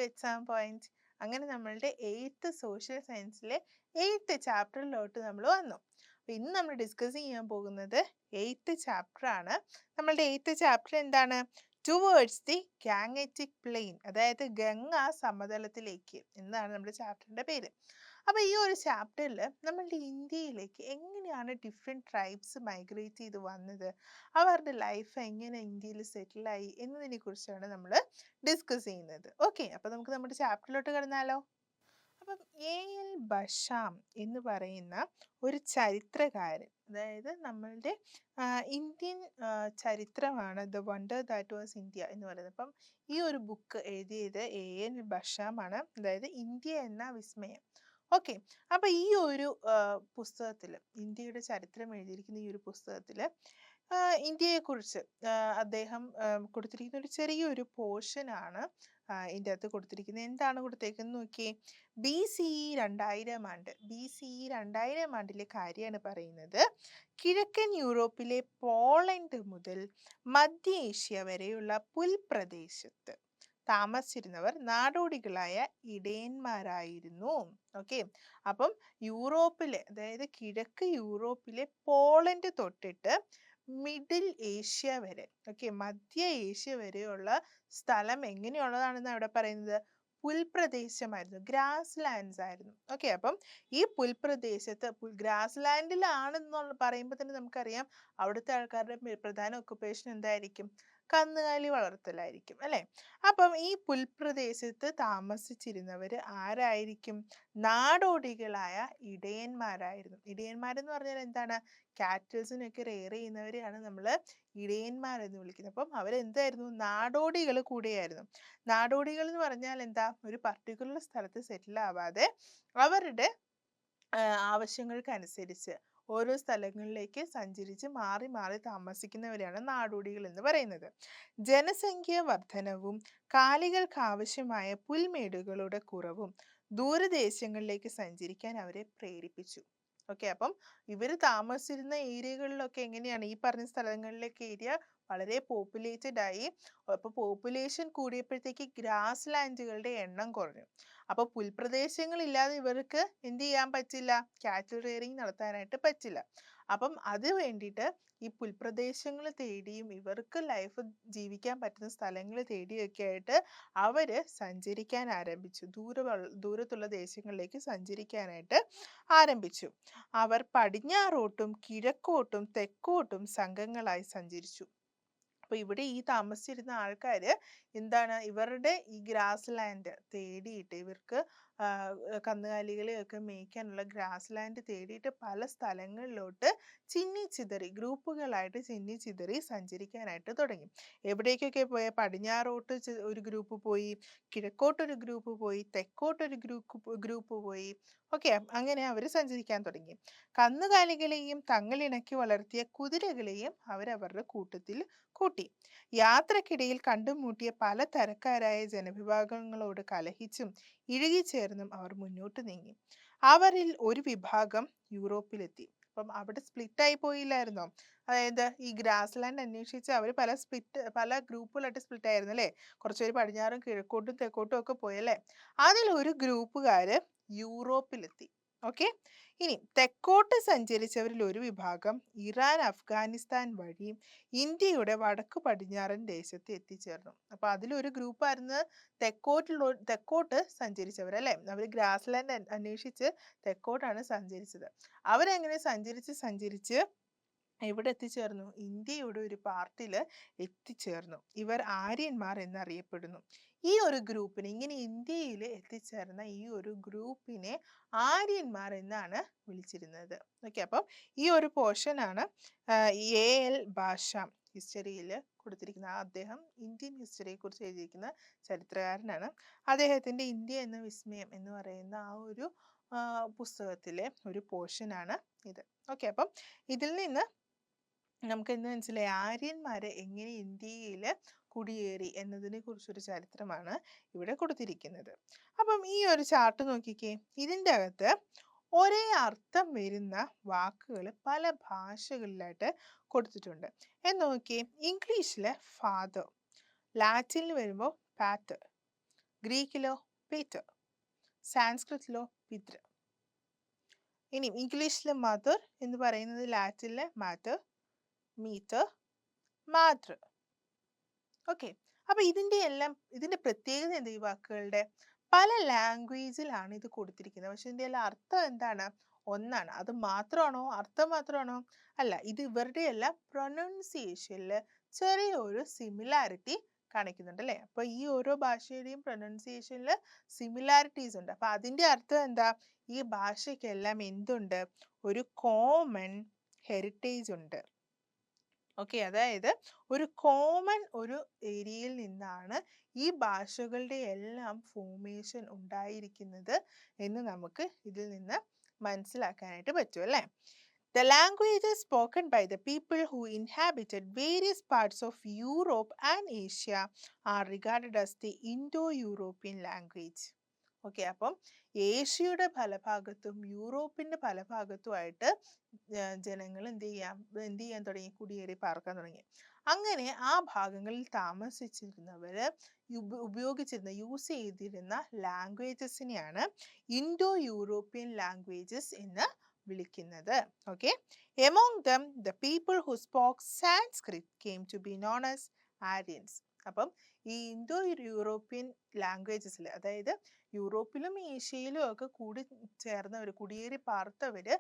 Exam point. അങ്ങനെ നമ്മളുടെ 8th social സയൻസിലെ 8th ചാപ്റ്ററിലോട്ട് നമ്മൾ വന്നു. അപ്പോൾ ഇന്ന് നമ്മൾ ഡിസ്കസ് ചെയ്യാൻ പോകുന്നത് 8th ചാപ്റ്റർ ആണ്. നമ്മളുടെ 8th ചാപ്റ്റർ എന്താണ്? ടുവേർഡ്സ് ദി ഗാങ്ങറ്റിക് പ്ലെയിൻ, അതായത് ഗംഗ സമതലത്തിലേക്ക് എന്നാണ് നമ്മുടെ ചാപ്റ്ററിന്റെ പേര്. അപ്പോൾ ഈ ഒരു ചാപ്റ്ററിൽ നമ്മളുടെ ഇന്ത്യയിലേക്ക് എങ്ങനെയാണ് ഡിഫറെൻറ്റ് ട്രൈബ്സ് മൈഗ്രേറ്റ് ചെയ്ത് വന്നത്, അവരുടെ ലൈഫ് എങ്ങനെ ഇന്ത്യയിൽ സെറ്റിലായി എന്നതിനെ കുറിച്ചാണ് നമ്മൾ ഡിസ്കസ് ചെയ്യുന്നത്. ഓക്കെ, അപ്പോൾ നമുക്ക് നമ്മുടെ ചാപ്റ്ററിലോട്ട് കിടന്നാലോ. അപ്പം എ.എൽ. ബഷാം എന്ന് പറയുന്ന ഒരു ചരിത്രകാരൻ, അതായത് നമ്മളുടെ ഇന്ത്യൻ ചരിത്രമാണ് the wonder that was India എന്ന് പറയുന്നത്. അപ്പം ഈ ഒരു ബുക്ക് എഴുതിയത് എ.എൽ. ബഷാമാണ്, അതായത് ഇന്ത്യ എന്ന വിസ്മയം. ഓക്കെ, അപ്പം ഈ ഒരു പുസ്തകത്തിൽ, ഇന്ത്യയുടെ ചരിത്രം എഴുതിയിരിക്കുന്ന ഈ ഒരു പുസ്തകത്തിൽ ഇന്ത്യയെക്കുറിച്ച് അദ്ദേഹം കൊടുത്തിരിക്കുന്ന ഒരു ചെറിയൊരു പോർഷനാണ് ഇതിൻ്റെ അകത്ത് കൊടുത്തിരിക്കുന്നത്. എന്താണ് കൊടുത്തേക്കുന്നത് നോക്കിയേ. BCE 2000 ആണ്ടിലെ കാര്യമാണ് പറയുന്നത്. കിഴക്കൻ യൂറോപ്പിലെ പോളണ്ട് മുതൽ മധ്യ ഏഷ്യ വരെയുള്ള പുൽപ്രദേശത്ത് താമസിച്ചിരുന്നവർ നാടോടികളായ ഇടയന്മാരായിരുന്നു. ഓക്കെ, അപ്പം യൂറോപ്പിലെ, അതായത് കിഴക്ക് യൂറോപ്പിലെ പോളണ്ട് തൊട്ടിട്ട് മിഡിൽ ഏഷ്യ വരെ, ഓക്കെ, മധ്യ ഏഷ്യ വരെയുള്ള സ്ഥലം എങ്ങനെയുള്ളതാണെന്ന് അവിടെ പറയുന്നത് പുൽപ്രദേശമായിരുന്നു, ഗ്രാസ് ലാൻഡ്സ് ആയിരുന്നു. ഓക്കെ, അപ്പം ഈ പുൽപ്രദേശത്ത് ഗ്രാസ് ലാൻഡിലാണെന്നുള്ള പറയുമ്പോൾ തന്നെ നമുക്കറിയാം അവിടുത്തെ ആൾക്കാരുടെ പ്രധാന ഒക്കുപ്പേഷൻ എന്തായിരിക്കും? കന്നുകാലി വളർത്തലായിരിക്കും അല്ലേ. അപ്പം ഈ പുൽപ്രദേശത്ത് താമസിച്ചിരുന്നവർ ആരായിരിക്കും? നാടോടികളായ ഇടയന്മാരായിരുന്നു. ഇടയന്മാരെന്ന് പറഞ്ഞാൽ എന്താണ്? കാറ്റിൽസിനൊക്കെ റെയർ ചെയ്യുന്നവരെയാണ് നമ്മൾ ഇടയന്മാരെന്ന് വിളിക്കുന്നത്. അപ്പം അവരെന്തായിരുന്നു? നാടോടികൾ കൂടെയായിരുന്നു. നാടോടികൾ എന്ന് പറഞ്ഞാൽ എന്താ? ഒരു പർട്ടിക്കുലർ സ്ഥലത്ത് സെറ്റിൽ ആവാതെ അവരുടെ ആവശ്യങ്ങൾക്കനുസരിച്ച് ഓരോ സ്ഥലങ്ങളിലേക്ക് സഞ്ചരിച്ച് മാറി മാറി താമസിക്കുന്നവരെയാണ് നാടോടികൾ എന്ന് പറയുന്നത്. ജനസംഖ്യ വർധനവും കാലികൾക്ക് ആവശ്യമായ പുൽമേടുകളുടെ കുറവും ദൂരദേശങ്ങളിലേക്ക് സഞ്ചരിക്കാൻ അവരെ പ്രേരിപ്പിച്ചു. ഓക്കെ, അപ്പം ഇവർ താമസിച്ചിരുന്ന ഏരിയകളിലൊക്കെ എങ്ങനെയാണ്? ഈ പറഞ്ഞ സ്ഥലങ്ങളിലേക്ക് ഏരിയ വളരെ പോപ്പുലേറ്റഡ് ആയി. അപ്പോൾ പോപ്പുലേഷൻ കൂടിയപ്പോഴത്തേക്ക് ഗ്രാസ് ലാൻഡുകളുടെ എണ്ണം കുറഞ്ഞു. അപ്പോൾ പുൽപ്രദേശങ്ങളില്ലാതെ ഇവർക്ക് എന്ത് ചെയ്യാൻ പറ്റില്ല? കാറ്റിൽ റെയറിങ് നടത്താനായിട്ട് പറ്റില്ല. അപ്പം അത് വേണ്ടിയിട്ട് ഈ പുൽപ്രദേശങ്ങൾ തേടിയും ഇവർക്ക് ലൈഫ് ജീവിക്കാൻ പറ്റുന്ന സ്ഥലങ്ങൾ തേടിയൊക്കെ ആയിട്ട് അവര് സഞ്ചരിക്കാൻ ആരംഭിച്ചു. ദൂരത്തുള്ള ദേശങ്ങളിലേക്ക് സഞ്ചരിക്കാനായിട്ട് ആരംഭിച്ചു. അവർ പടിഞ്ഞാറോട്ടും കിഴക്കോട്ടും തെക്കോട്ടും സംഘങ്ങളായി സഞ്ചരിച്ചു. അപ്പോൾ ഇവിടെ ഈ താമസിച്ചിരുന്ന ആൾക്കാർ എന്താണ്? ഇവരുടെ ഈ ഗ്രാസ് ലാൻഡ് തേടിയിട്ട്, ഇവർക്ക് കന്നുകാലികളെയൊക്കെ മേയ്ക്കാനുള്ള ഗ്രാസ് ലാൻഡ് തേടിയിട്ട് പല സ്ഥലങ്ങളിലോട്ട് ചിന്നിച്ചിതറി, ഗ്രൂപ്പുകളായിട്ട് ചിന്നിച്ചിതറി സഞ്ചരിക്കാനായിട്ട് തുടങ്ങി. എവിടേക്കൊക്കെ പോയ? പടിഞ്ഞാറോട്ട് ഒരു ഗ്രൂപ്പ് പോയി, കിഴക്കോട്ടൊരു ഗ്രൂപ്പ് പോയി, തെക്കോട്ടൊരു ഗ്രൂപ്പ് പോയി. ഓക്കെ, അങ്ങനെ അവർ സഞ്ചരിക്കാൻ തുടങ്ങി. കന്നുകാലികളെയും തങ്ങളിണക്കി വളർത്തിയ കുതിരകളെയും അവരവരുടെ കൂട്ടത്തിൽ കൂട്ടി. യാത്രക്കിടയിൽ കണ്ടുമുട്ടിയ പല തരക്കാരായ ജനവിഭാഗങ്ങളോട് കലഹിച്ചും ഇഴുകിച്ചേർന്നും അവർ മുന്നോട്ട് നീങ്ങി. അവരിൽ ഒരു വിഭാഗം യൂറോപ്പിലെത്തി. അപ്പം അവിടെ സ്പ്ലിറ്റായി പോയില്ലായിരുന്നോ? അതായത് ഈ ഗ്രാസ് ലാൻഡ് അന്വേഷിച്ച് അവർ പല ഗ്രൂപ്പുകളായിട്ട് സ്പ്ലിറ്റ് ആയിരുന്നു അല്ലേ. കുറച്ചുപേര് പടിഞ്ഞാറും കിഴക്കോട്ടും തെക്കോട്ടും ഒക്കെ പോയല്ലേ. അതിലൊരു ഗ്രൂപ്പുകാര് യൂറോപ്പിലെത്തി. ഓക്കെ, ഇനി തെക്കോട്ട് സഞ്ചരിച്ചവരിൽ ഒരു വിഭാഗം ഇറാൻ, അഫ്ഗാനിസ്ഥാൻ വഴി ഇന്ത്യയുടെ വടക്ക് പടിഞ്ഞാറൻ ദേശത്ത് എത്തിച്ചേർന്നു. അപ്പൊ അതിലൊരു ഗ്രൂപ്പായിരുന്നു തെക്കോട്ട് സഞ്ചരിച്ചവർ അല്ലേ. അവർ ഗ്രാസ് ലാൻഡ് അന്വേഷിച്ച് തെക്കോട്ടാണ് സഞ്ചരിച്ചത്. അവരെങ്ങനെ സഞ്ചരിച്ച് എവിടെ എത്തിച്ചേർന്നു? ഇന്ത്യയുടെ ഒരു പാർട്ടിൽ എത്തിച്ചേർന്നു. ഇവർ ആര്യന്മാർ എന്നറിയപ്പെടുന്നു. ഈ ഒരു ഗ്രൂപ്പിനെ, ഇങ്ങനെ ഇന്ത്യയിൽ എത്തിച്ചേർന്ന ഈ ഒരു ഗ്രൂപ്പിനെ ആര്യന്മാർ എന്നാണ് വിളിച്ചിരുന്നത്. ഓക്കെ, അപ്പം ഈ ഒരു പോർഷനാണ് എ.എൽ. ബാഷാം ഹിസ്റ്ററിയിൽ കൊടുത്തിരിക്കുന്നത്. അദ്ദേഹം ഇന്ത്യൻ ഹിസ്റ്ററിയെ കുറിച്ച് എഴുതിയിരിക്കുന്ന ചരിത്രകാരനാണ്. അദ്ദേഹത്തിൻ്റെ ഇന്ത്യ എന്ന വിസ്മയം എന്ന് പറയുന്ന ആ ഒരു പുസ്തകത്തിലെ ഒരു പോർഷനാണ് ഇത്. ഓക്കെ, അപ്പം ഇതിൽ നിന്ന് നമുക്ക് എന്ത് മനസ്സിലായി? ആര്യന്മാരെ എങ്ങനെ ഇന്ത്യയിൽ കുടിയേറി എന്നതിനെ കുറിച്ചൊരു ചരിത്രമാണ് ഇവിടെ കൊടുത്തിരിക്കുന്നത്. അപ്പം ഈ ഒരു ചാർട്ട് നോക്കിക്കേ. ഇതിൻ്റെ അകത്ത് ഒരേ അർത്ഥം വരുന്ന വാക്കുകൾ പല ഭാഷകളിലായിട്ട് കൊടുത്തിട്ടുണ്ട്. എന്ന് നോക്കിയേ. ഇംഗ്ലീഷിലെ ഫാദർ, ലാറ്റിനിൽ വരുമ്പോൾ പാറ്റർ, ഗ്രീക്കിലോ പീറ്റർ, സാൻസ്ക്രിറ്റിലോ പിതൃ. ഇനി ഇംഗ്ലീഷിൽ മദർ എന്ന് പറയുന്നത് ലാറ്റിനിലെ മാറ്റർ, മീറ്റർ, മാതൃ. ഓക്കെ, അപ്പൊ ഇതിന്റെ പ്രത്യേകത എന്താ ഈ വാക്കുകളുടെ? പല ലാംഗ്വേജിലാണ് ഇത് കൊടുത്തിരിക്കുന്നത്, പക്ഷെ ഇതിന്റെ എല്ലാം അർത്ഥം എന്താണ്? ഒന്നാണ്. അത് മാത്രമാണോ? അർത്ഥം മാത്രമാണോ? അല്ല, ഇത് ഇവരുടെ എല്ലാം പ്രൊനൗൺസിയേഷനിൽ ചെറിയൊരു സിമിലാരിറ്റി കാണിക്കുന്നുണ്ട് അല്ലേ? അപ്പൊ ഈ ഓരോ ഭാഷയുടെയും പ്രൊനൗൺസിയേഷനിൽ സിമിലാരിറ്റീസ് ഉണ്ട്. അപ്പൊ അതിന്റെ അർത്ഥം എന്താ? ഈ ഭാഷയ്ക്കെല്ലാം എന്തുണ്ട്? ഒരു കോമൺ ഹെറിറ്റേജ് ഉണ്ട്. ഓക്കെ, അതായത് ഒരു കോമൺ ഒരു ഏരിയയിൽ നിന്നാണ് ഈ ഭാഷകളുടെ എല്ലാം ഫോർമേഷൻ ഉണ്ടായിരിക്കുന്നത് എന്ന് നമുക്ക് ഇതിൽ നിന്ന് മനസ്സിലാക്കാനായിട്ട് പറ്റും അല്ലേ? The languages spoken by the people who inhabited various parts of Europe and Asia are regarded as the Indo-European language. Okay, അപ്പം ഏഷ്യയുടെ പല ഭാഗത്തും യൂറോപ്പിന്റെ പല ഭാഗത്തുമായിട്ട് ജനങ്ങൾ എന്ത് ചെയ്യാൻ തുടങ്ങി? കുടിയേറി പാർക്കാൻ തുടങ്ങി. അങ്ങനെ ആ ഭാഗങ്ങളിൽ താമസിച്ചിരുന്നവര് യൂസ് ചെയ്തിരുന്ന ലാംഗ്വേജസിനെയാണ് ഇൻഡോ യൂറോപ്യൻ ലാംഗ്വേജസ് എന്ന് വിളിക്കുന്നത്. Okay, among them the people who spoke Sanskrit came to be known as Aryans. അപ്പം ഈ ഇൻഡോ യൂറോപ്യൻ ലാംഗ്വേജസിൽ, അതായത് യൂറോപ്പിലും ഏഷ്യയിലും ഒക്കെ കൂടി ചേർന്നവർ, കുടിയേറി പാർത്തവര്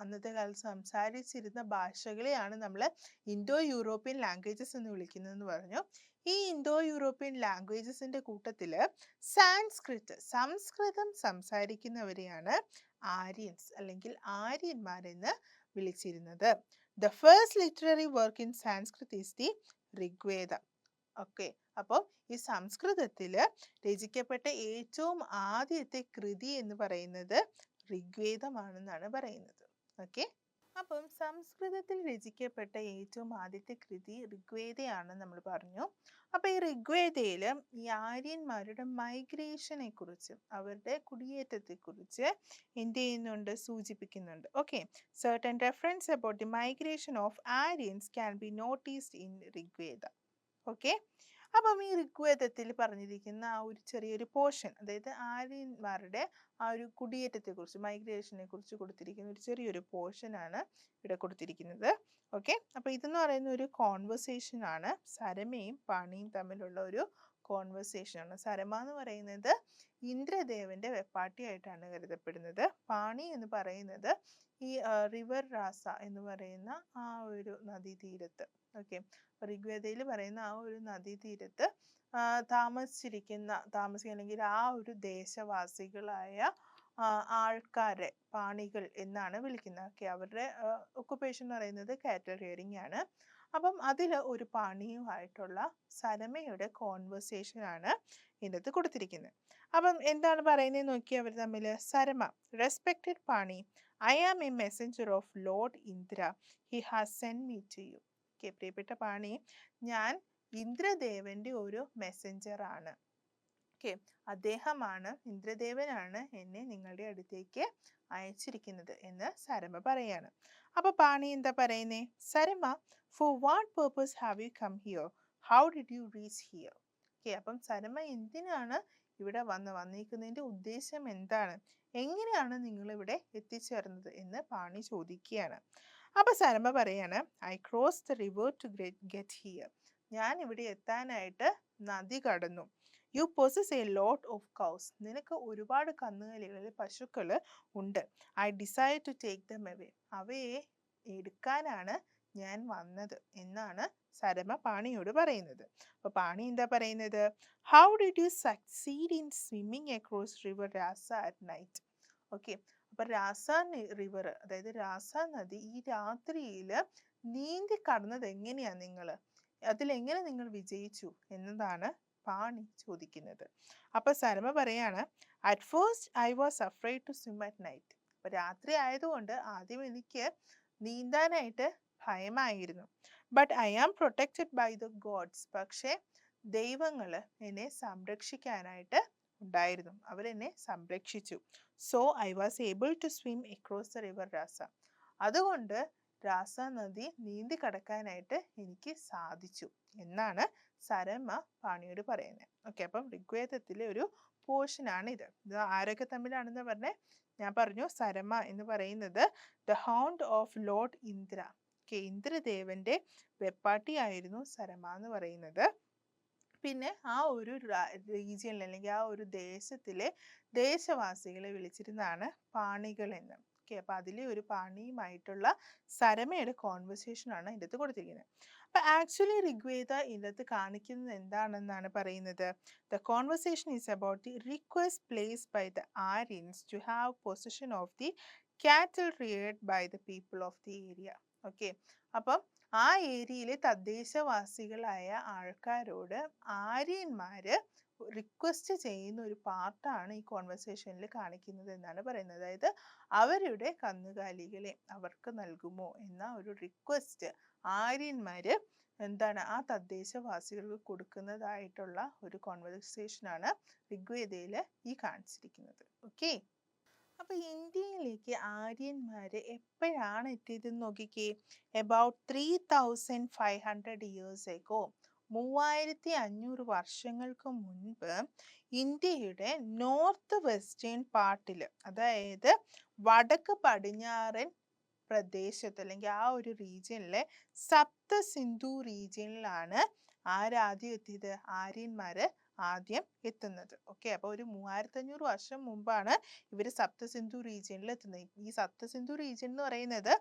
അന്നത്തെ കാലത്ത് സംസാരിച്ചിരുന്ന ഭാഷകളെയാണ് നമ്മൾ ഇൻഡോ യൂറോപ്യൻ ലാംഗ്വേജസ് എന്ന് വിളിക്കുന്നതെന്ന് പറഞ്ഞു. ഈ ഇൻഡോ യൂറോപ്യൻ ലാംഗ്വേജസിന്റെ കൂട്ടത്തില് സംസ്കൃതം സംസാരിക്കുന്നവരെയാണ് ആര്യൻസ് അല്ലെങ്കിൽ ആര്യന്മാരെന്ന് വിളിച്ചിരുന്നത്. The first literary work in Sanskrit is the Rigveda. Okay, അപ്പോൾ ഈ സംസ്കൃതത്തിൽ രചിക്കപ്പെട്ട ഏറ്റവും ആദ്യത്തെ കൃതി എന്ന് പറയുന്നത് ഋഗ്വേദമാണെന്നാണ് പറയുന്നത്. ഓക്കെ, അപ്പം സംസ്കൃതത്തിൽ രചിക്കപ്പെട്ട ഏറ്റവും ആദ്യത്തെ കൃതി ഋഗ്വേദയാണെന്ന് നമ്മൾ പറഞ്ഞു. അപ്പൊ ഈ ഋഗ്വേദയിൽ ഈ ആര്യന്മാരുടെ മൈഗ്രേഷനെ കുറിച്ചും അവരുടെ കുടിയേറ്റത്തെ കുറിച്ച് എന്ത് ചെയ്യുന്നുണ്ട്? സൂചിപ്പിക്കുന്നുണ്ട്. Okay, certain reference about the migration of Aryans can be noticed in Rigveda. Okay, അപ്പം ഈ ഋഗ്വേദത്തിൽ പറഞ്ഞിരിക്കുന്ന ആ ഒരു ചെറിയൊരു പോർഷൻ, അതായത് ആര്യന്മാരുടെ ആ ഒരു കുടിയേറ്റത്തെ കുറിച്ച്, മൈഗ്രേഷനെ കുറിച്ച് കൊടുത്തിരിക്കുന്ന ഒരു ചെറിയൊരു പോർഷൻ ആണ് ഇവിടെ കൊടുത്തിരിക്കുന്നത്. ഓക്കെ, അപ്പൊ ഇതെന്ന് പറയുന്ന ഒരു കോൺവെർസേഷൻ ആണ്. സരമയും പാണിയും തമ്മിലുള്ള ഒരു കോൺവെർസേഷൻ ആണ്. സരമ എന്ന് പറയുന്നത് ഇന്ദ്രദേവന്റെ വെപ്പാട്ടിയായിട്ടാണ് കരുതപ്പെടുന്നത്. പാണി എന്ന് പറയുന്നത് ഈ റിവർ രാസ എന്ന് പറയുന്ന ആ ഒരു നദീതീരത്ത്, ഓക്കെ, ഋഗ്വേദയിൽ പറയുന്ന ആ ഒരു നദീതീരത്ത് അല്ലെങ്കിൽ ആ ഒരു ദേശവാസികളായ ആൾക്കാരെ പാണികൾ എന്നാണ് വിളിക്കുന്നത്. ഓക്കെ, അവരുടെ ഒക്കുപ്പേഷൻ എന്ന് പറയുന്നത് കാറ്റൽ റിയറിംഗ് ആണ്. അപ്പം അതിൽ ഒരു പാണിയുമായിട്ടുള്ള സരമയുടെ കോൺവെർസേഷൻ ആണ് ഇതിനകത്ത് കൊടുത്തിരിക്കുന്നത്. അപ്പം എന്താണ് പറയുന്നത് നോക്കി അവർ തമ്മിൽ. Sarama: respected Pani, I am a messenger of Lord Indra, he has send me to you. Okay, പ്രിയപ്പെട്ട പാണി, ഞാൻ ഇന്ദ്രദേവന്റെ ഒരു മെസ്സഞ്ചർ ആണ്. ഓക്കെ, അദ്ദേഹമാണ്, ഇന്ദ്രദേവനാണ് എന്നെ നിങ്ങളുടെ അടുത്തേക്ക് അയച്ചിരിക്കുന്നത് എന്ന് സരമ പറയാണ്. അപ്പൊ പാണി എന്താ പറയുന്നേ? Sarama: for what purpose have you come here? How did you reach here? Okay, അപ്പം സരമ എന്തിനാണ് ഇവിടെ വന്നിരിക്കുന്നതിന്റെ ഉദ്ദേശം എന്താണ്? എങ്ങനെയാണ് നിങ്ങൾ ഇവിടെ എത്തിച്ചേർന്നത് എന്ന് പാണി ചോദിക്കുകയാണ്. അപ്പൊ സരമ പറയാണ്, I cross the river to get here. ഞാൻ ഇവിടെ എത്താനായിട്ട് നദി കടന്നു. You possess a lot of cows. നിനക്ക് ഒരുപാട് കന്നുകാലികൾ, പശുക്കൾ ഉണ്ട്. I decide to take them away. അവയെ എടുക്കാനാണ് ഞാൻ വന്നത് എന്നാണ് സരമ പാണിയോട് പറയുന്നത്. അപ്പൊ പാണി എന്താ പറയുന്നത്? How did U succeed in swimming across river രാസ അറ്റ് നൈറ്റ്? ഓക്കെ, അപ്പൊ രാസ റിവർ, അതായത് രാസ നദി ഈ രാത്രിയിൽ നീന്തി കടന്നത് എങ്ങനെയാ നിങ്ങള്? അതിലെങ്ങനെ നിങ്ങൾ വിജയിച്ചു എന്നതാണ് പാണി ചോദിക്കുന്നത്. അപ്പൊ സരമ പറയാണ്, at first I was afraid to swim at night. അപ്പൊ രാത്രി ആയതുകൊണ്ട് ആദ്യം എനിക്ക് നീന്താനായിട്ട് ഭയമായിരുന്നു. But I am protected by the gods. പക്ഷേ ദൈവങ്ങള് എന്നെ സംരക്ഷിക്കാനായിട്ട് ഉണ്ടായിരുന്നു, അവരെന്നെ സംരക്ഷിച്ചു. So I was able to swim across the river Rasa. അതുകൊണ്ട് രാസ നദി നീന്തി കടക്കാനായിട്ട് എനിക്ക് സാധിച്ചു എന്നാണ് സരമ പാണിയോട് പറയുന്നത്. ഓക്കെ, അപ്പം ഋഗ്വേദത്തിലെ ഒരു പോർഷനാണ് ഇത്. ഇത് ആരൊക്കെ തമ്മിലാണെന്ന് പറഞ്ഞേ? ഞാൻ പറഞ്ഞു സരമ എന്ന് പറയുന്നത് the hound of Lord Indra. Okay, ഇന്ദ്രദേവന്റെ വെപ്പാട്ടിയായിരുന്നു സരമ എന്ന് പറയുന്നത്. പിന്നെ ആ ഒരു റീജിയനിൽ അല്ലെങ്കിൽ ആ ഒരു ദേശത്തിലെ ദേശവാസികളെ വിളിച്ചിരുന്നതാണ് പാണികൾ എന്ന്. ഓക്കെ, അപ്പൊ അതിലെ ഒരു പാണിയുമായിട്ടുള്ള സരമയുടെ കോൺവെർസേഷൻ ആണ് ഇതിൻ്റെ അകത്ത് കൊടുത്തിരിക്കുന്നത്. അപ്പൊ ആക്ച്വലി ഋഗ്വേദ ഇതിനകത്ത് കാണിക്കുന്നത് എന്താണെന്നാണ് പറയുന്നത്? The conversation is about the request placed by the Aryans to have position of the cattle reared by the people of the area. Okay, അപ്പം ആ ഏരിയയിലെ തദ്ദേശവാസികളായ ആൾക്കാരോട് ആര്യന്മാര് റിക്വസ്റ്റ് ചെയ്യുന്ന ഒരു പാർട്ടാണ് ഈ കോൺവെർസേഷനിൽ കാണിക്കുന്നത് എന്നാണ് പറയുന്നത്. അതായത് അവരുടെ കന്നുകാലികളെ അവർക്ക് നൽകുമോ എന്ന ഒരു റിക്വസ്റ്റ് ആര്യന്മാര് എന്താണ് ആ തദ്ദേശവാസികൾക്ക് കൊടുക്കുന്നതായിട്ടുള്ള ഒരു കോൺവെർസേഷനാണ് ഋഗ്വേദയിൽ ഈ കാണിച്ചിരിക്കുന്നത്. ഓക്കെ, അപ്പൊ ഇന്ത്യയിലേക്ക് ആര്യന്മാര് എപ്പോഴാണ് എത്തിയതെന്ന് നോക്കിക്കേ. about 3500 years ago, 3500 വർഷങ്ങൾക്ക് മുൻപ് ഇന്ത്യയുടെ നോർത്ത് വെസ്റ്റേൺ പാർട്ടിൽ, അതായത് വടക്ക് പടിഞ്ഞാറൻ പ്രദേശത്ത് അല്ലെങ്കിൽ ആ ഒരു റീജിയനിലെ സപ്ത സിന്ധു റീജിയനിലാണ് ആരാദ്യം എത്തിയത്? ആര്യന്മാര് ആദ്യം എത്തുന്നത്. ഓക്കെ, അപ്പൊ ഒരു 3500 വർഷം മുമ്പാണ് ഇവര് സപ്തസിന്ധു റീജിയനിൽ എത്തുന്നത്. ഈ സപ്തസിന്ധു റീജിയൻ എന്ന് പറയുന്നത്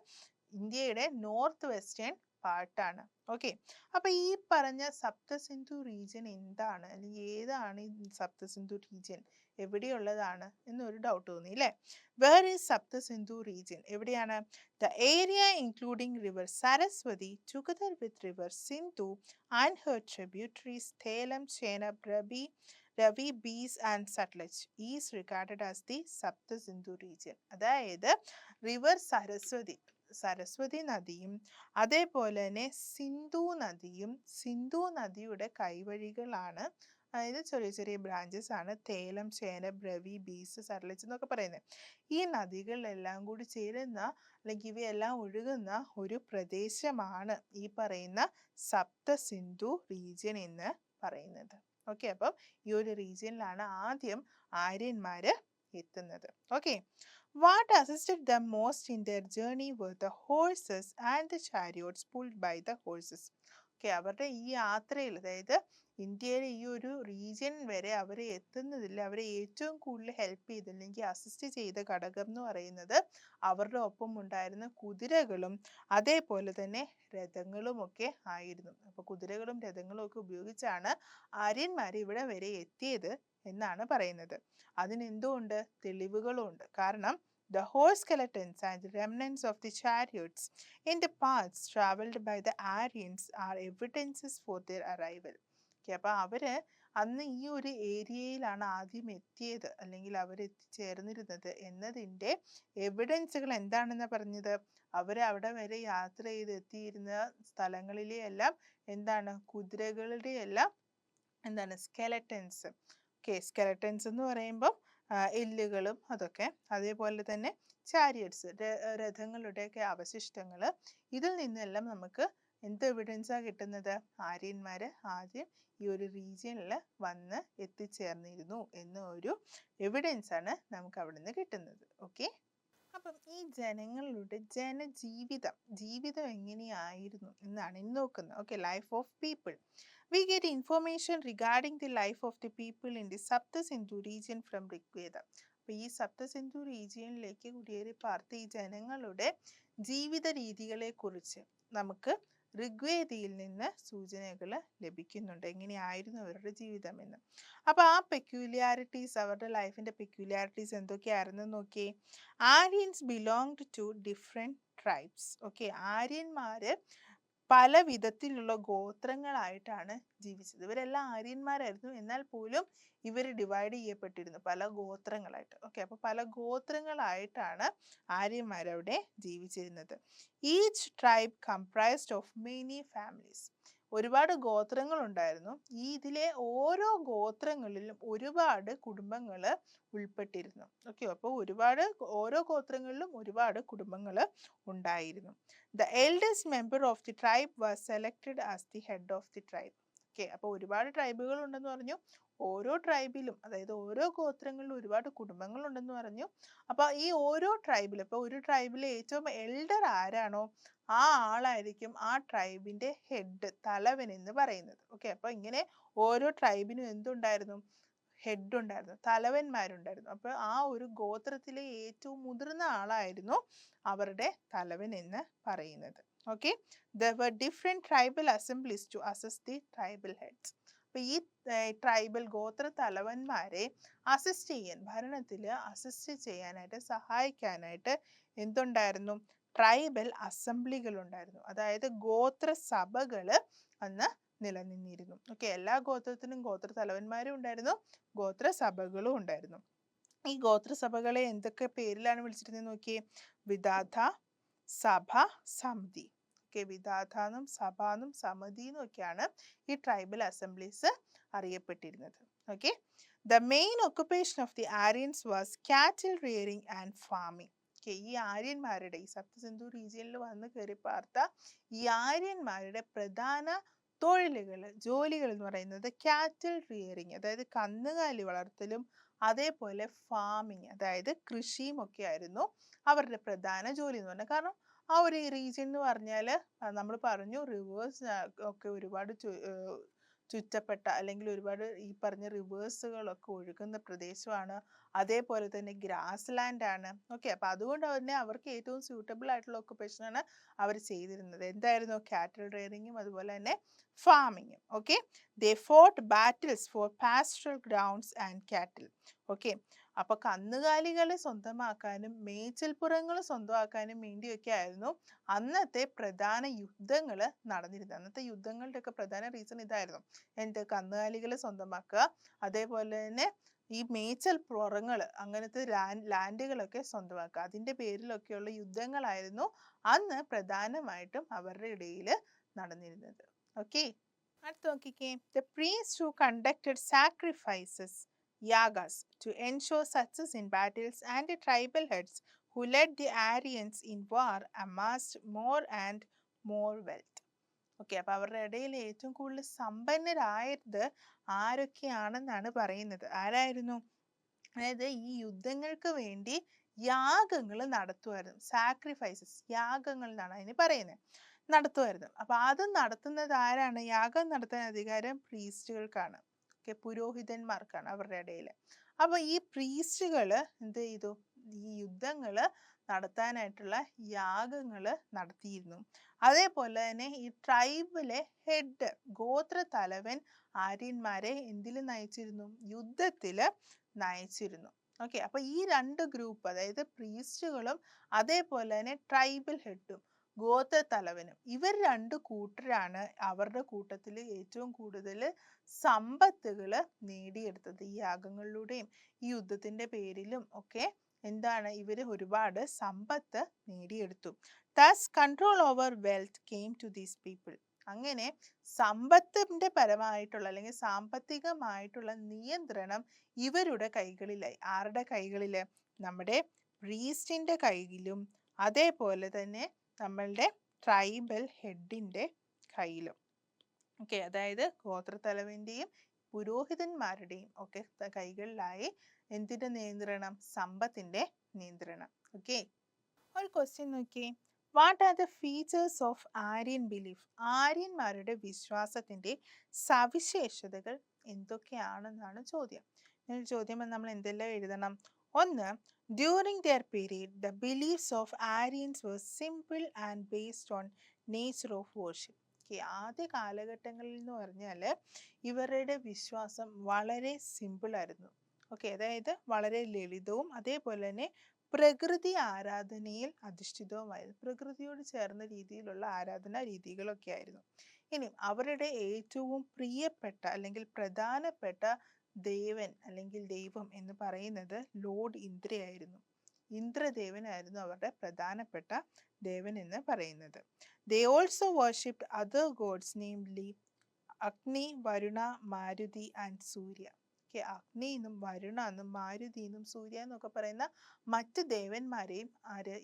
ഇന്ത്യയുടെ നോർത്ത് വെസ്റ്റേൺ പാർട്ടാണ്. ഓക്കെ, അപ്പൊ ഈ പറഞ്ഞ സപ്തസിന്ധു റീജിയൻ എന്താണ്, അല്ലെങ്കിൽ ഏതാണ് ഈ സപ്തസിന്ധു റീജിയൻ, എവിടെയുള്ളതാണ് എന്നൊരു ഡൗട്ട് തോന്നി അല്ലേ? Where is Saptasindhu region? എവിടെയാണ്? The area including river Saraswati together with river Sindhu and her tributaries Thelem, Chenab, Ravi, Beas and Sutlej is regarded as the Saptasindhu region. അതായത് റിവർ സരസ്വതി നദിയും അതേപോലെ തന്നെ സിന്ധു നദിയുടെ കൈവഴികളാണ്, അതായത് ചെറിയ ചെറിയ ബ്രാഞ്ചസ് ആണ് തേലം, ചേനബ്, രവി, ബീസ്, സട്ലജ് എന്നൊക്കെ പറയുന്നത്. ഈ നദികളെല്ലാം കൂടി ചേരുന്ന അല്ലെങ്കിൽ ഇവയെല്ലാം ഒഴുകുന്ന ഒരു പ്രദേശമാണ് ഈ പറയുന്ന സപ്തസിന്ധു റീജിയൻ എന്ന് പറയുന്നത്. ഓക്കെ, അപ്പം ഈ ഒരു റീജിയനിലാണ് ആദ്യം ആര്യന്മാര് എത്തുന്നത്. Okay, what assisted them most in their journey were the horses and the chariots pulled by the horses. Okay, അവരുടെ ഈ യാത്രയിൽ, അതായത് ഇന്ത്യയിലെ ഈ ഒരു റീജിയൻ വരെ അവരെ എത്തുന്നതിൽ അവരെ ഏറ്റവും കൂടുതൽ ഹെൽപ്പ് ചെയ്ത അല്ലെങ്കിൽ അസിസ്റ്റ് ചെയ്ത ഘടകം എന്ന് പറയുന്നത് അവരുടെ ഒപ്പം ഉണ്ടായിരുന്ന കുതിരകളും അതേപോലെ തന്നെ രഥങ്ങളും ഒക്കെ ആയിരുന്നു. അപ്പൊ കുതിരകളും രഥങ്ങളും ഒക്കെ ഉപയോഗിച്ചാണ് ആര്യന്മാർ ഇവിടെ വരെ എത്തിയത് എന്നാണ് പറയുന്നത്. അതിനെന്തുകൊണ്ട്? തെളിവുകളും ഉണ്ട്. കാരണം the horse skeletons and remnants of the chariots in the paths traveled by the Aryans are evidences for their arrival. Okay, അപ്പൊ അവര് അന്ന് ഈ ഒരു ഏരിയയിലാണ് ആദ്യം എത്തിയത് അല്ലെങ്കിൽ അവർ എത്തിച്ചേർന്നിരുന്നത് എന്നതിൻ്റെ എവിഡൻസുകൾ എന്താണെന്ന് പറഞ്ഞത്? അവര് അവിടെ വരെ യാത്ര ചെയ്ത് എത്തിയിരുന്ന സ്ഥലങ്ങളിലെ എല്ലാം എന്താണ്? കുതിരകളുടെ എല്ലാം എന്താണ്? സ്കെലറ്റൻസ്. ഓക്കെ, സ്കെലറ്റൻസ് എന്ന് പറയുമ്പോൾ എല്ലുകളും അതൊക്കെ, അതേപോലെ തന്നെ ചാരിയറ്റ്സ്, രഥങ്ങളുടെയൊക്കെ അവശിഷ്ടങ്ങൾ, ഇതിൽ നിന്നെല്ലാം നമുക്ക് എന്ത് എവിഡൻസാണ് കിട്ടുന്നത്? ആര്യന്മാർ ആദ്യം ഈ ഒരു റീജിയനിൽ വന്ന് എത്തിച്ചേർന്നിരുന്നു എന്ന ഒരു എവിഡൻസ് ആണ് നമുക്ക് അവിടെ നിന്ന് കിട്ടുന്നത്. ഓക്കെ, അപ്പം ഈ ജനങ്ങളുടെ ജീവിതം എങ്ങനെയായിരുന്നു എന്നാണ് ഇന്ന് നോക്കുന്നത്. Okay, life of people. We get information regarding the life of the people in the Saptasindhu region from Rigveda. അപ്പോൾ ഈ സപ്തസിന്ധു റീജിയനിലേക്ക് കുടിയേറി പാർത്ത ഈ ജനങ്ങളുടെ ജീവിത രീതികളെ കുറിച്ച് നമുക്ക് ഋഗ്വേദിയിൽ നിന്ന് സൂചനകൾ ലഭിക്കുന്നുണ്ട്, എങ്ങനെയായിരുന്നു അവരുടെ ജീവിതം എന്ന്. അപ്പോൾ ആ പെക്യൂലിയാരിറ്റീസ്, അവരുടെ ലൈഫിൻ്റെ പെക്യൂലിയാരിറ്റീസ് എന്തൊക്കെയായിരുന്നു നോക്കിയേ. Aryans belonged to different tribes. Okay, ആര്യന്മാര് പല വിധത്തിലുള്ള ഗോത്രങ്ങളായിട്ടാണ് ജീവിച്ചത്. ഇവരെല്ലാം ആര്യന്മാരായിരുന്നു, എന്നാൽ പോലും ഇവർ ഡിവൈഡ് ചെയ്യപ്പെട്ടിരുന്നു പല ഗോത്രങ്ങളായിട്ട്. ഓക്കെ, അപ്പോൾ പല ഗോത്രങ്ങളായിട്ടാണ് ആര്യന്മാരവിടെ ജീവിച്ചിരുന്നത്. Each tribe comprised of many families. ഒരുപാട് ഗോത്രങ്ങൾ ഉണ്ടായിരുന്നു. ഇതിലെ ഓരോ ഗോത്രങ്ങളിലും ഒരുപാട് കുടുംബങ്ങൾ ഉൾപ്പെട്ടിരുന്നു. ഓക്കെ, അപ്പോൾ ഓരോ ഗോത്രങ്ങളിലും ഒരുപാട് കുടുംബങ്ങൾ ഉണ്ടായിരുന്നു. The eldest member of the tribe was selected as the head of the tribe. Okay, അപ്പോൾ ഒരുപാട് ട്രൈബുകൾ ഉണ്ടെന്ന് പറഞ്ഞു. ഓരോ ട്രൈബിലും, അതായത് ഓരോ ഗോത്രങ്ങളിലും ഒരുപാട് കുടുംബങ്ങൾ ഉണ്ടെന്ന് പറഞ്ഞു. അപ്പോൾ ഈ ഓരോ ട്രൈബിലും, ഇപ്പോൾ ഒരു ട്രൈബിലെ ഏറ്റവും എൽഡർ ആരാണോ ആ ആളായിരിക്കും ആ ട്രൈബിന്റെ ഹെഡ്, തലവൻ എന്ന് പറയുന്നത്. ഓക്കെ, അപ്പോൾ ഇങ്ങനെ ഓരോ ട്രൈബിനും എന്തുണ്ടായിരുന്നു? ഹെഡ് ഉണ്ടായിരുന്നു, തലവന്മാരുണ്ടായിരുന്നു. അപ്പോൾ ആ ഒരു ഗോത്രത്തിലെ ഏറ്റവും മുതിർന്ന ആളായിരുന്നു അവരുടെ തലവൻ എന്ന് പറയുന്നത്. Okay, there were different tribal assemblies to assess the tribal heads. അപ്പൊ ഈ ട്രൈബൽ ഗോത്ര തലവന്മാരെ ഭരണത്തിൽ അസിസ്റ്റ് ചെയ്യാനായിട്ട്, സഹായിക്കാനായിട്ട് എന്തുണ്ടായിരുന്നു? ട്രൈബൽ അസംബ്ലികൾ ഉണ്ടായിരുന്നു. അതായത് ഗോത്ര സഭകള് അന്ന് നിലനിന്നിരുന്നു. ഓക്കെ, എല്ലാ ഗോത്രത്തിനും ഗോത്ര തലവന്മാരും ഉണ്ടായിരുന്നു, ഗോത്ര സഭകളും ഉണ്ടായിരുന്നു. ഈ ഗോത്രസഭകളെ എന്തൊക്കെ പേരിലാണ് വിളിച്ചിരുന്നത് നോക്കിയേ? വിധാത, സഭ, സമിതി. ഓക്കെ, വിധാത എന്നും സഭ എന്നും സമിതി എന്നും ഒക്കെയാണ് ഈ ട്രൈബൽ അസംബ്ലീസ് അറിയപ്പെട്ടിരുന്നത്. Okay, the main occupation of the Aryans was കാറ്റിൽ റിയറിംഗ് ആൻഡ് ഫാമിംഗ്. ഓക്കെ, ഈ ആര്യന്മാരുടെ, ഈ സപ്തസിന്ധു റീജിയനിൽ വന്ന് കയറി പാർത്ത ഈ ആര്യന്മാരുടെ പ്രധാന ജോലികൾ എന്ന് പറയുന്നത് കാറ്റിൽ റിയറിംഗ്, അതായത് കന്നുകാലി വളർത്തലും അതേപോലെ ഫാമിങ്, അതായത് കൃഷിയും ഒക്കെ ആയിരുന്നു അവരുടെ പ്രധാന ജോലി എന്ന് പറഞ്ഞാൽ. കാരണം ആ ഒരു റീജിയൻ എന്ന് പറഞ്ഞാൽ നമ്മൾ പറഞ്ഞു റിവേഴ്സ് ഒക്കെ ഒരുപാട് ചുറ്റപ്പെട്ട, അല്ലെങ്കിൽ ഒരുപാട് ഈ പറഞ്ഞ റിവേഴ്സുകളൊക്കെ ഒഴുകുന്ന പ്രദേശമാണ്. അതേപോലെ തന്നെ ഗ്രാസ് ലാൻഡ് ആണ്. ഓക്കെ, അപ്പൊ അതുകൊണ്ട് തന്നെ അവർക്ക് ഏറ്റവും സ്യൂട്ടബിൾ ആയിട്ടുള്ള ഒക്കുപേഷൻ ആണ് അവർ ചെയ്തിരുന്നത്. എന്തായിരുന്നു? കാറ്റൽ റെയറിങ്ങും അതുപോലെ തന്നെ ഫാമിങ്ങും. Okay, they fought battles for pastoral grounds and cattle. Okay, അപ്പൊ കന്നുകാലികളെ സ്വന്തമാക്കാനും മേച്ചിൽപ്പുറങ്ങൾ സ്വന്തമാക്കാനും വേണ്ടിയൊക്കെ ആയിരുന്നു അന്നത്തെ പ്രധാന യുദ്ധങ്ങൾ നടന്നിരുന്നത്. അന്നത്തെ യുദ്ധങ്ങളുടെ ഒക്കെ പ്രധാന റീസൺ ഇതായിരുന്നു. എന്ത്? കന്നുകാലികളെ സ്വന്തമാക്കുക, അതേപോലെ തന്നെ ഈ മേച്ചൽ പുറങ്ങൾ, അങ്ങനത്തെ ലാൻഡുകളൊക്കെ സ്വന്തമാക്കുക. അതിന്റെ പേരിലൊക്കെയുള്ള യുദ്ധങ്ങളായിരുന്നു അന്ന് പ്രധാനമായിട്ടും അവരുടെ ഇടയിൽ നടന്നിരുന്നത്. ഓക്കെ, അടുത്ത് നോക്കിക്കേ. The priests who conducted sacrifices, yagas, to ensure success in battles, and the tribal heads who led the Aryans in war amassed more and more wealth. Okay, അപ്പൊ അവരുടെ ഇടയിൽ ഏറ്റവും കൂടുതൽ സമ്പന്നരായത് ആരൊക്കെയാണെന്നാണ് പറയുന്നത്. ആരായിരുന്നു? അതായത് ഈ യുദ്ധങ്ങൾക്ക് വേണ്ടി യാഗങ്ങൾ നടത്തുമായിരുന്നു. സാക്രിഫൈസസ്, യാഗങ്ങൾ എന്നാണ് അതിന് പറയുന്നത്, നടത്തുമായിരുന്നു. അപ്പൊ അത് നടത്തുന്നത് ആരാണ്? യാഗം നടത്താൻ അധികാരം പ്രീസ്റ്റുകൾക്കാണ്. ഓക്കെ, പുരോഹിതന്മാർക്കാണ് അവരുടെ ഇടയിൽ. അപ്പൊ ഈ പ്രീസ്റ്റുകള് എന്ത് ചെയ്തു? ഈ യുദ്ധങ്ങള് നടത്താനായിട്ടുള്ള യാഗങ്ങള് നടത്തിയിരുന്നു. അതേപോലെ തന്നെ ഈ ട്രൈബിലെ ഹെഡ്, ഗോത്ര തലവൻ ആര്യന്മാരെ എന്തിൽ നയിച്ചിരുന്നു? യുദ്ധത്തില് നയിച്ചിരുന്നു. ഓക്കെ, അപ്പൊ ഈ രണ്ട് ഗ്രൂപ്പ്, അതായത് പ്രീസ്റ്റുകളും അതേപോലെ തന്നെ ട്രൈബൽ ഹെഡും ഗോത്ര തലവനും, ഇവർ രണ്ട് കൂട്ടരാണ് അവരുടെ കൂട്ടത്തിൽ ഏറ്റവും കൂടുതൽ സമ്പത്തുകൾ നേടിയെടുത്തത്. ഈ യാഗങ്ങളിലൂടെയും ഈ യുദ്ധത്തിന്റെ പേരിലും ഒക്കെ എന്താണ്, ഇവര് ഒരുപാട് സമ്പത്ത് നേടിയെടുത്തു. Thus control over wealth came to these people. അങ്ങനെ സമ്പത്തിന്റെ പരമായിട്ടുള്ള അല്ലെങ്കിൽ സാമ്പത്തികമായിട്ടുള്ള നിയന്ത്രണം ഇവരുടെ കൈകളിലായി. ആരുടെ കൈകളില്? നമ്മുടെ പ്രീസ്റ്റിന്റെ കയ്യിലും അതേപോലെ തന്നെ നമ്മളുടെ ട്രൈബൽ ഹെഡിന്റെ കയ്യിലും. ഓക്കെ, അതായത് ഗോത്രത്തലവന്റെയും പുരോഹിതന്മാരുടെയും ഒക്കെ കൈകളിലായി എന്തിന്റെ നിയന്ത്രണം? സമ്പത്തിന്റെ നിയന്ത്രണം. ഓക്കെ, ഒരു ക്വസ്റ്റ്യൻ നോക്കിയേ. What are the features of Aryan belief? ആര്യന്മാരുടെ വിശ്വാസത്തിന്റെ സവിശേഷതകൾ എന്തൊക്കെയാണെന്നാണ് ചോദ്യം. ചോദ്യം നമ്മൾ എന്തെല്ലാം എഴുതണം? ഒന്ന്, during their period the beliefs of Aryans were simple and based on nature of worship. ആദ്യ കാലഘട്ടങ്ങളിൽ എന്ന് പറഞ്ഞാൽ ഇവരുടെ വിശ്വാസം വളരെ സിമ്പിൾ ആയിരുന്നു. ഓക്കെ, അതായത് വളരെ ലളിതവും അതേപോലെ തന്നെ പ്രകൃതി ആരാധനയിൽ അധിഷ്ഠിതവുമായിരുന്നു. പ്രകൃതിയോട് ചേർന്ന രീതിയിലുള്ള ആരാധനാ രീതികളൊക്കെ ആയിരുന്നു. ഇനി അവരുടെ ഏറ്റവും പ്രിയപ്പെട്ട അല്ലെങ്കിൽ പ്രധാനപ്പെട്ട ദേവൻ അല്ലെങ്കിൽ ദൈവം എന്ന് പറയുന്നത് ലോർഡ് ഇന്ദ്രയായിരുന്നു. ഇന്ദ്രദേവനായിരുന്നു അവരുടെ പ്രധാനപ്പെട്ട ദേവൻ എന്ന് പറയുന്നത്. They also worshipped other gods, namely അഗ്നി, വരുണ, മാരുതി ആൻഡ് സൂര്യ. അഗ്നി എന്നും വരുണ എന്നും മാരുതി എന്നും സൂര്യ എന്നൊക്കെ പറയുന്ന മറ്റ് ദേവന്മാരെയും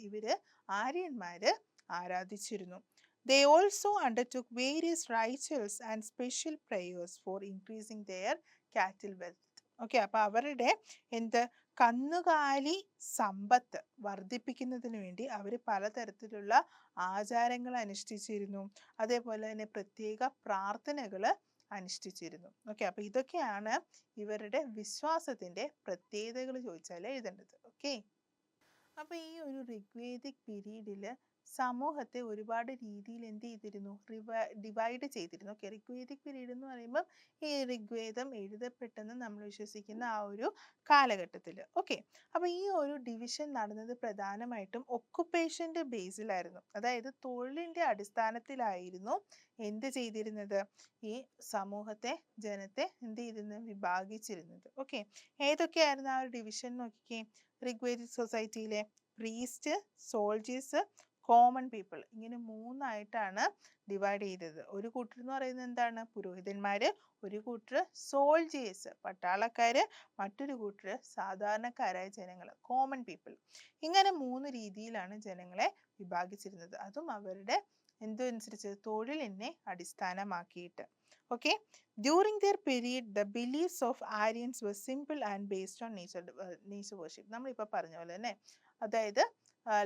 ഇവര് ആര്യന്മാര് ആരാധിച്ചിരുന്നു. They also undertook various rituals and special prayers for increasing their cattle wealth. Okay, അപ്പൊ അവരുടെ എന്ത് കന്നുകാലി സമ്പത്ത് വർദ്ധിപ്പിക്കുന്നതിന് വേണ്ടി അവർ പലതരത്തിലുള്ള ആചാരങ്ങൾ അനുഷ്ഠിച്ചിരുന്നു. അതേപോലെ തന്നെ പ്രത്യേക പ്രാർത്ഥനകൾ അനുഷ്ഠിച്ചിരുന്നു. ഓക്കെ, അപ്പൊ ഇതൊക്കെയാണ് ഇവരുടെ വിശ്വാസത്തിന്റെ പ്രത്യേകതകൾ ചോദിച്ചാൽ എഴുതേണ്ടത്. ഓക്കെ, അപ്പൊ ഈ ഒരു ഋഗ്വേദിക് പീരീഡിൽ സമൂഹത്തെ ഒരുപാട് രീതിയിൽ എന്ത് ചെയ്തിരുന്നു, ഡിവൈഡ് ചെയ്തിരുന്നു. ഓക്കെ, ഋഗ്വേദിക് പീരീഡ് എന്ന് പറയുമ്പോൾ ഈ ഋഗ്വേദം എഴുതപ്പെട്ടെന്ന് നമ്മൾ വിശ്വസിക്കുന്ന ആ ഒരു കാലഘട്ടത്തിൽ. ഓക്കെ, അപ്പൊ ഈ ഒരു ഡിവിഷൻ നടന്നത് പ്രധാനമായിട്ടും ഒക്കുപ്പേഷന്റെ ബേസിലായിരുന്നു. അതായത് തൊഴിലിന്റെ അടിസ്ഥാനത്തിലായിരുന്നു എന്ത് ചെയ്തിരുന്നത്, ഈ സമൂഹത്തെ, ജനത്തെ എന്ത് ചെയ്തിരുന്നത്, വിഭാഗിച്ചിരുന്നത്. ഓക്കെ, ഏതൊക്കെയായിരുന്നു ആ ഒരു ഡിവിഷൻ നോക്കിക്കേ. ഋഗ്വേദിക് സൊസൈറ്റിയിലെ പ്രീസ്റ്റ്, സോൾജേഴ്സ്, കോമൺ പീപ്പിൾ, ഇങ്ങനെ മൂന്നായിട്ടാണ് ഡിവൈഡ് ചെയ്തത്. ഒരു കൂട്ടർ എന്ന് പറയുന്നത് എന്താണ്, പുരോഹിതന്മാര്, ഒരു കൂട്ടർ സോൾജേഴ്സ് പട്ടാളക്കാര്, മറ്റൊരു കൂട്ടർ സാധാരണക്കാരായ ജനങ്ങൾ കോമൺ പീപ്പിൾ. ഇങ്ങനെ മൂന്ന് രീതിയിലാണ് ജനങ്ങളെ വിഭാഗിച്ചിരുന്നത്. അതും അവരുടെ അനുസരിച്ച്, തൊഴിലിനെ അടിസ്ഥാനമാക്കിയിട്ട്. Okay, during their period the beliefs of Aryans were simple and based on nature worship. നമ്മളിപ്പോൾ പറഞ്ഞ പോലെ തന്നെ, അതായത്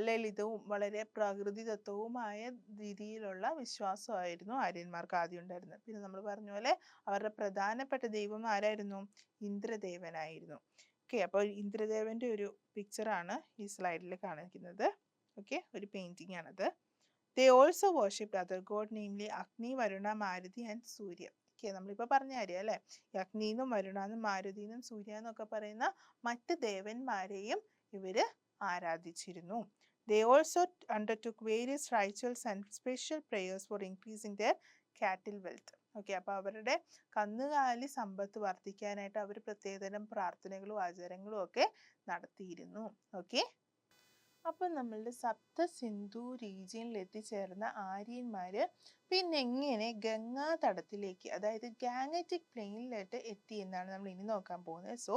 ലളിതവും വളരെ പ്രകൃതിദത്തവുമായ രീതിയിലുള്ള വിശ്വാസമായിരുന്നു ആര്യന്മാർക്ക് ആദ്യം ഉണ്ടായിരുന്നത്. പിന്നെ നമ്മൾ പറഞ്ഞ പോലെ അവരുടെ പ്രധാനപ്പെട്ട ദൈവം ആരായിരുന്നു, ഇന്ദ്രദേവനായിരുന്നു. ഓക്കെ, അപ്പോൾ ഇന്ദ്രദേവന്റെ ഒരു പിക്ചറാണ് ഈ സ്ലൈഡിൽ കാണിക്കുന്നത്. ഓക്കെ, ഒരു പെയിന്റിംഗ് ആണത്. They also worshipped other god, namely Agni, Varuna, Maruti and Surya. Okay, നമ്മളിപ്പോൾ പറഞ്ഞ കാര്യം അല്ലേ, അഗ്നിന്നും വരുണാന്നും മാരുതിന്നും സൂര്യ എന്നൊക്കെ പറയുന്ന മറ്റ് ദേവന്മാരെയും ഇവര് ആരാധിച്ചിരുന്നു. They also undertook various rituals and special prayers for increasing their cattle wealth. Okay, അപ്പോൾ അവരുടെ കന്നുകാലി സമ്പത്ത് വർദ്ധിക്കാനായിട്ട് അവർ പ്രത്യേകതരം പ്രാർത്ഥനകളും ആചാരങ്ങളും ഒക്കെ നടത്തിയിരുന്നു. ഓക്കെ, അപ്പം നമ്മളുടെ സപ്ത സിന്ധു റീജിയനിൽ എത്തിച്ചേർന്ന ആര്യന്മാര് പിന്നെ എങ്ങനെ ഗംഗാ തടത്തിലേക്ക്, അതായത് ഗാങ്ങറ്റിക് പ്ലെയിനിലോട്ട് എത്തി എന്നാണ് നമ്മൾ ഇനി നോക്കാൻ പോകുന്നത്. So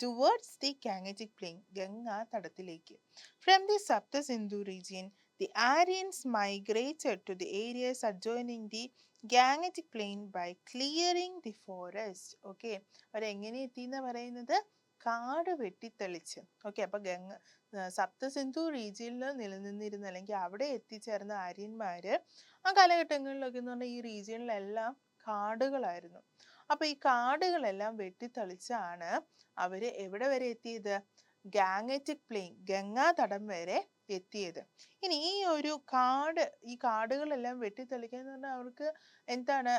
towards the Gangetic plain, Ganga തടത്തിലേക്ക്. From the Sapta Sindhu region the Aryans migrated to the areas adjoining the Gangetic plain by clearing the forest. Okay, അവരെങ്ങനെ എത്തി എന്ന് പറയുന്നത്, കാട് വെട്ടിത്തെളിച്ച്. ഓക്കെ, അപ്പൊ സപ്തസിന്ധു റീജിയനിൽ നിലനിന്നിരുന്ന, അല്ലെങ്കിൽ അവിടെ എത്തിച്ചേർന്ന ആര്യന്മാര് ആ കാലഘട്ടങ്ങളിലൊക്കെ എന്ന് പറഞ്ഞാൽ ഈ റീജിയനിലെല്ലാം കാടുകളായിരുന്നു. അപ്പൊ ഈ കാടുകളെല്ലാം വെട്ടിത്തെളിച്ചാണ് അവര് എവിടെ വരെ എത്തിയത്, ഗാങ്ങറ്റിക് പ്ലെയിൻ, ഗംഗാതടം വരെ എത്തിയത്. ഇനി ഈ ഒരു ഈ കാടുകളെല്ലാം വെട്ടിത്തെളിക്കുക എന്ന് പറഞ്ഞാൽ അവർക്ക് എന്താണ്,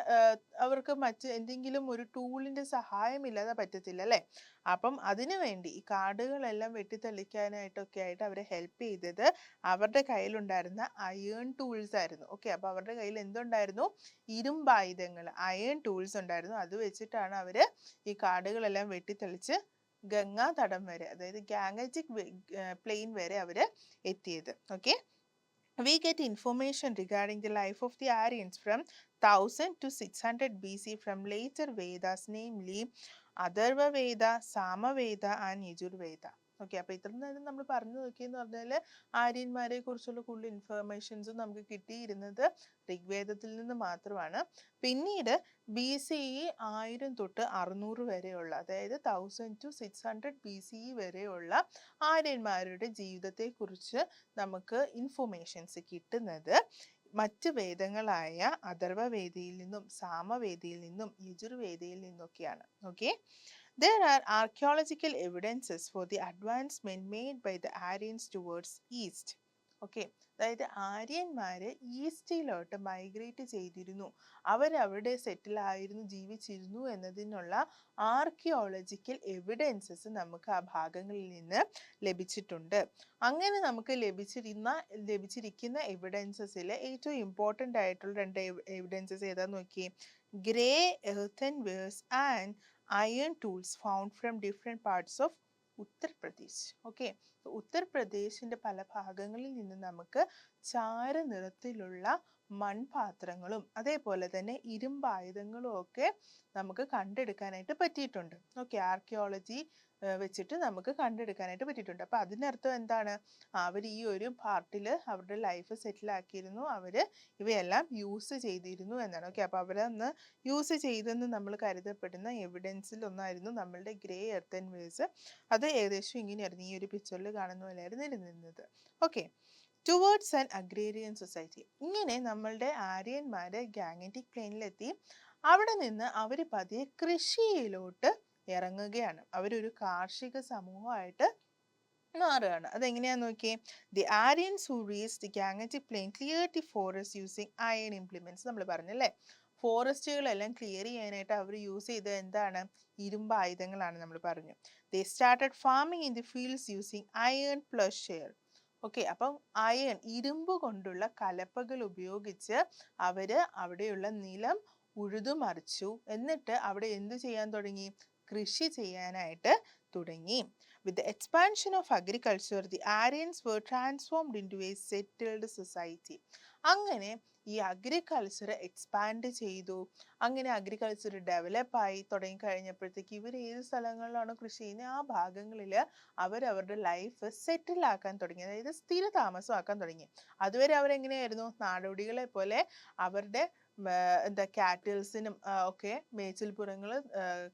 അവർക്ക് മറ്റ് എന്തെങ്കിലും ഒരു ടൂളിന്റെ സഹായമില്ലാതെ പറ്റത്തില്ല അല്ലെ. അപ്പം അതിനു വേണ്ടി ഈ കാടുകളെല്ലാം വെട്ടിത്തെളിക്കാനായിട്ടൊക്കെ ആയിട്ട് അവരെ ഹെൽപ്പ് ചെയ്തത് അവരുടെ കയ്യിലുണ്ടായിരുന്ന അയേൺ ടൂൾസ് ആയിരുന്നു. ഓക്കെ, അപ്പൊ അവരുടെ കയ്യിൽ എന്തുണ്ടായിരുന്നു, ഇരുമ്പായുധങ്ങൾ, അയേൺ ടൂൾസ് ഉണ്ടായിരുന്നു. അത് വെച്ചിട്ടാണ് അവര് ഈ കാടുകളെല്ലാം വെട്ടിത്തെളിച്ച് ഗംഗാ തടം വരെ, അതായത് ഗാങ്ങറ്റിക് പ്ലെയിൻ വരെ അവര് എത്തിയത്. Okay, we get information regarding the life of the Aryans from 1000 to 600 BC from later Vedas, namely Atharva Veda, Samaveda and Yajurveda. Okay, അപ്പൊ ഇത്ര നേരം നമ്മൾ പറഞ്ഞു നോക്കിയെന്ന് പറഞ്ഞാല് ആര്യന്മാരെ കുറിച്ചുള്ള കൂടുതൽ ഇൻഫർമേഷൻസും നമുക്ക് കിട്ടിയിരുന്നത് ഋഗ്വേദത്തിൽ നിന്ന് മാത്രമാണ്. പിന്നീട് BCE 1000 തൊട്ട് 600 വരെയുള്ള, അതായത് 1000 to 600 BCE വരെയുള്ള ആര്യന്മാരുടെ ജീവിതത്തെ കുറിച്ച് നമുക്ക് ഇൻഫർമേഷൻസ് കിട്ടുന്നത് മറ്റ് വേദങ്ങളായ അഥർവവേദയിൽ നിന്നും സാമവേദയിൽ നിന്നും യജുർവേദയിൽ നിന്നൊക്കെയാണ്. Okay, there are archaeological evidences for the advancement made by the Aryans towards east. Okay, അതായത് ആര്യന്മാര് ഈസ്റ്റിലോട്ട് മൈഗ്രേറ്റ് ചെയ്തിരുന്നു, അവരവിടെ സെറ്റിൽ ആയിരുന്നു, ജീവിച്ചിരുന്നു എന്നതിനുള്ള ആർക്കിയോളജിക്കൽ എവിഡൻസസ് നമുക്ക് ആ ഭാഗങ്ങളിൽ നിന്ന് ലഭിച്ചിട്ടുണ്ട്. അങ്ങനെ നമുക്ക് ലഭിച്ചിരിക്കുന്ന എവിഡൻസസിൽ ഏറ്റവും ഇമ്പോർട്ടൻ്റ് ആയിട്ടുള്ള രണ്ട് എവിഡൻസസ് ഏതാന്ന് നോക്കിയേ. Grey earthen wears and iron tools found from different parts of Uttar Pradesh. Okay, ഉത്തർപ്രദേശിന്റെ പല ഭാഗങ്ങളിൽ നിന്ന് നമുക്ക് ചാര നിറത്തിലുള്ള മൺപാത്രങ്ങളും അതേപോലെ തന്നെ ഇരുമ്പായുധങ്ങളും ഒക്കെ നമുക്ക് കണ്ടെടുക്കാനായിട്ട് പറ്റിയിട്ടുണ്ട്. ഓക്കെ, ആർക്കിയോളജി വെച്ചിട്ട് നമുക്ക് കണ്ടെടുക്കാനായിട്ട് പറ്റിയിട്ടുണ്ട്. അപ്പോൾ അതിനർത്ഥം എന്താണ്? അവർ ഈ ഒരു പാർട്ടിൽ അവരുടെ ലൈഫ് സെറ്റിൽ ആക്കിയിരുന്നു, അവർ ഇവയെല്ലാം യൂസ് ചെയ്തിരുന്നു എന്നാണ്. ഓക്കെ, അപ്പോൾ അവരന്ന് യൂസ് ചെയ്തെന്ന് നമ്മൾ കരുതപ്പെടുന്ന എവിഡൻസിൽ ഒന്നായിരുന്നു നമ്മളുടെ ഗ്രേ എർത്തൻ വേഴ്സ്. അത് ഏകദേശം ഇങ്ങനെയായിരുന്നു, ഈ ഒരു പിക്ചറിൽ കാണുന്ന പോലെയായിരുന്നു ഇരുന്നിരുന്നത്. Okay, towards an agrarian society. ഇങ്ങനെ നമ്മളുടെ ആര്യന്മാർ ഗാങ്ങറ്റിക് പ്ലെയിനിലെത്തി. അവിടെ നിന്ന് അവർ പതിയെ കൃഷിയിലോട്ട് ഇറങ്ങുകയാണ്. അവരൊരു കാർഷിക സമൂഹമായിട്ട് മാറുകയാണ്. അതെങ്ങനെയാന്ന് നോക്കിയേ. The Aryans who reached the Gangetic plain clear the forest using iron implements. നമ്മൾ പറഞ്ഞല്ലേ, ഫോറസ്റ്റുകളെല്ലാം ക്ലിയർ ചെയ്യാനായിട്ട് അവർ യൂസ് ചെയ്തത് എന്താണ്? ഇരുമ്പ് ആയുധങ്ങളാണ് നമ്മൾ പറഞ്ഞു. They started farming in the fields using iron ploughshare. Okay, അപ്പം അയൺ, ഇരുമ്പ് കൊണ്ടുള്ള കലപ്പകൾ ഉപയോഗിച്ച് അവര് അവിടെയുള്ള നിലം ഉഴുതുമറിച്ചു. എന്നിട്ട് അവിടെ എന്തു ചെയ്യാൻ തുടങ്ങി? കൃഷി ചെയ്യാനായിട്ട് തുടങ്ങി. With the expansion of agriculture, the Aryans were transformed into a settled society. അങ്ങനെ ഈ അഗ്രികൾച്ചർ എക്സ്പാൻഡ് ചെയ്തു. അങ്ങനെ അഗ്രികൾച്ചർ ഡെവലപ്പായി തുടങ്ങി കഴിഞ്ഞപ്പോഴത്തേക്ക് ഇവർ ഏത് സ്ഥലങ്ങളിലാണോ കൃഷി ചെയ്യുന്നത് ആ ഭാഗങ്ങളിൽ അവരവരുടെ ലൈഫ് സെറ്റിലാക്കാൻ തുടങ്ങി, അതായത് സ്ഥിരതാമസമാക്കാൻ തുടങ്ങി. അതുവരെ അവരെങ്ങനെയായിരുന്നു? നാടോടികളെ പോലെ അവരുടെ കാറ്റിൽസിനും ഒക്കെ മേച്ചിൽപ്പുറങ്ങൾ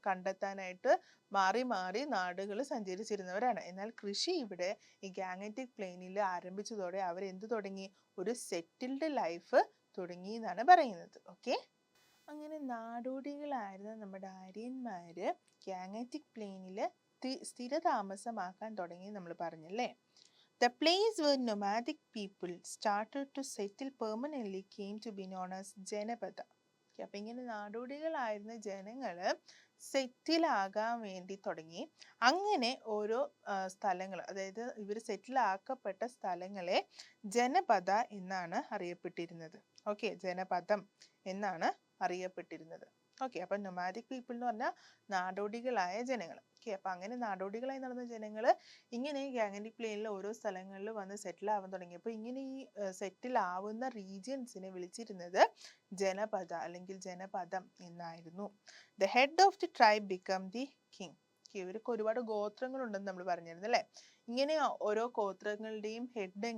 കണ്ടെത്താനായിട്ട് മാറി മാറി നാടുകൾ സഞ്ചരിച്ചിരുന്നവരാണ്. എന്നാൽ കൃഷി ഇവിടെ ഈ ഗാങ്ങറ്റിക് പ്ലെയിനിൽ ആരംഭിച്ചതോടെ അവർ എന്ത് തുടങ്ങി? ഒരു സെറ്റിൽഡ് ലൈഫ് തുടങ്ങി എന്നാണ് പറയുന്നത്. ഓക്കെ, അങ്ങനെ നാടോടികളായിരുന്ന നമ്മുടെ ആര്യന്മാര് ഗാങ്ങറ്റിക് പ്ലെയിനിൽ സ്ഥിരതാമസമാക്കാൻ തുടങ്ങി നമ്മൾ പറഞ്ഞല്ലേ. The place where nomadic people started to settle permanently came to be known as Janapatha. അപ്പം ഇങ്ങനെ നാടോടികളായിരുന്ന ജനങ്ങൾ സെറ്റിലാകാൻ വേണ്ടി തുടങ്ങി. അങ്ങനെ ഓരോ സ്ഥലങ്ങൾ, അതായത് ഇവർ സെറ്റിലാക്കപ്പെട്ട സ്ഥലങ്ങളെ ജനപദ എന്നാണ് അറിയപ്പെട്ടിരുന്നത്. ഓക്കെ, ജനപദം എന്നാണ് അറിയപ്പെട്ടിരുന്നത്. ഓക്കെ, അപ്പം നൊമാഡിക് പീപ്പിൾ എന്ന് പറഞ്ഞാൽ നാടോടികളായ ജനങ്ങൾ. ഓക്കെ, അപ്പം അങ്ങനെ നാടോടികളായി നടന്ന ജനങ്ങൾ ഇങ്ങനെ ഗാങ്ങറ്റിക് പ്ലെയിനിൽ ഓരോ സ്ഥലങ്ങളിൽ വന്ന് സെറ്റിൽ ആവാൻ തുടങ്ങി. അപ്പോൾ ഇങ്ങനെ ഈ സെറ്റിൽ ആവുന്ന റീജിയൻസിനെ വിളിച്ചിരുന്നത് ജനപദ അല്ലെങ്കിൽ ജനപദം എന്നായിരുന്നു. The head of the tribe become the king. ഇവർക്ക് ഒരുപാട് ഗോത്രങ്ങളുണ്ടെന്ന് നമ്മൾ പറഞ്ഞിരുന്നു അല്ലേ. ഇങ്ങനെ ഓരോ ഗോത്രങ്ങളുടെയും ഹെഡ്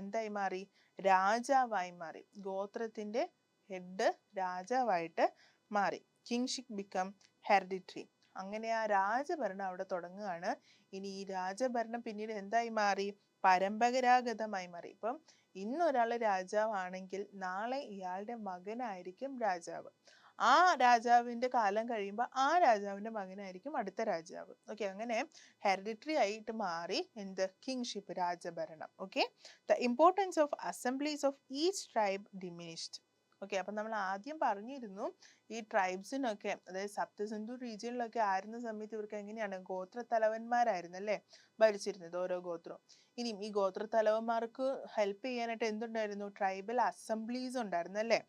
എന്തായി മാറി? രാജാവായി മാറി. ഗോത്രത്തിന്റെ ഹെഡ് രാജാവായിട്ട് മാറി. Kingship become hereditary. അങ്ങനെ ആ രാജഭരണം അവിടെ തുടങ്ങുകയാണ്. ഇനി ഈ രാജഭരണം പിന്നീട് എന്തായി മാറി? പരമ്പരാഗതമായി മാറി. ഇപ്പം ഇന്നൊരാൾ രാജാവാണെങ്കിൽ നാളെ ഇയാളുടെ മകനായിരിക്കും രാജാവ്. ആ രാജാവിന്റെ കാലം കഴിയുമ്പോൾ ആ രാജാവിന്റെ മകനായിരിക്കും അടുത്ത രാജാവ്. ഓക്കെ, അങ്ങനെ ഹെറിഡിറ്ററി ആയിട്ട് മാറി എന്ത്? കിങ്ഷിപ്പ്, രാജഭരണം. Okay, the importance of assemblies of each tribe diminished. Okay, അപ്പം നമ്മൾ ആദ്യം പറഞ്ഞിരുന്നു ഈ ട്രൈബ്സിനൊക്കെ, അതായത് സപ്തസിന്ധു റീജിയനിലൊക്കെ ആയിരുന്ന സമയത്ത് ഇവർക്ക് എങ്ങനെയാണ്? ഗോത്ര തലവന്മാരായിരുന്നു അല്ലേ ഭരിച്ചിരുന്നത് ഓരോ ഗോത്രവും. ഇനിയും ഈ ഗോത്ര തലവന്മാർക്ക് ഹെൽപ്പ് ചെയ്യാനായിട്ട് എന്തുണ്ടായിരുന്നു? ട്രൈബൽ അസംബ്ലീസ് ഉണ്ടായിരുന്നു അല്ലേ,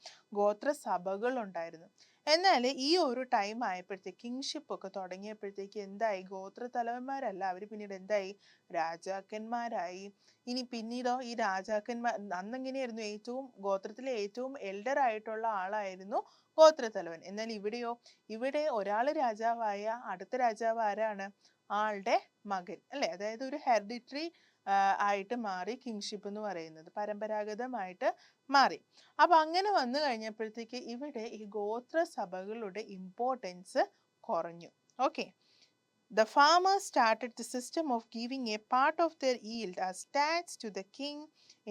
ഗോത്ര സഭകൾ ഉണ്ടായിരുന്നു. എന്നാൽ ഈ ഒരു ടൈം ആയപ്പോഴത്തേക്ക് കിങ്ഷിപ്പ് ഒക്കെ തുടങ്ങിയപ്പോഴത്തേക്ക് എന്തായി? ഗോത്ര തലവന്മാരല്ല, അവർ പിന്നീട് എന്തായി? രാജാക്കന്മാരായി. ഇനി പിന്നീടോ ഈ രാജാക്കന്മാർ, അന്നെങ്ങനെയായിരുന്നു? ഗോത്രത്തിലെ ഏറ്റവും എൽഡർ ആയിട്ടുള്ള ആളായിരുന്നു ഗോത്രത്തലവൻ. എന്നാൽ ഇവിടെയോ? ഇവിടെ ഒരാൾ രാജാവായ അടുത്ത രാജാവ് ആരാണ്? ആളുടെ മകൻ അല്ലെ. അതായത് ഒരു ഹെറിഡിറ്ററി ആയിട്ട് മാറി കിങ്ഷിപ്പ് എന്ന് പറയുന്നത്, പരമ്പരാഗതമായിട്ട് മാറി. അപ്പൊ അങ്ങനെ വന്നു കഴിഞ്ഞപ്പോഴത്തേക്ക് ഇവിടെ ഈ ഗോത്ര സഭകളുടെ ഇമ്പോർട്ടൻസ് കുറഞ്ഞു. Okay, the farmers started the system of giving a part of their yield as tax to the king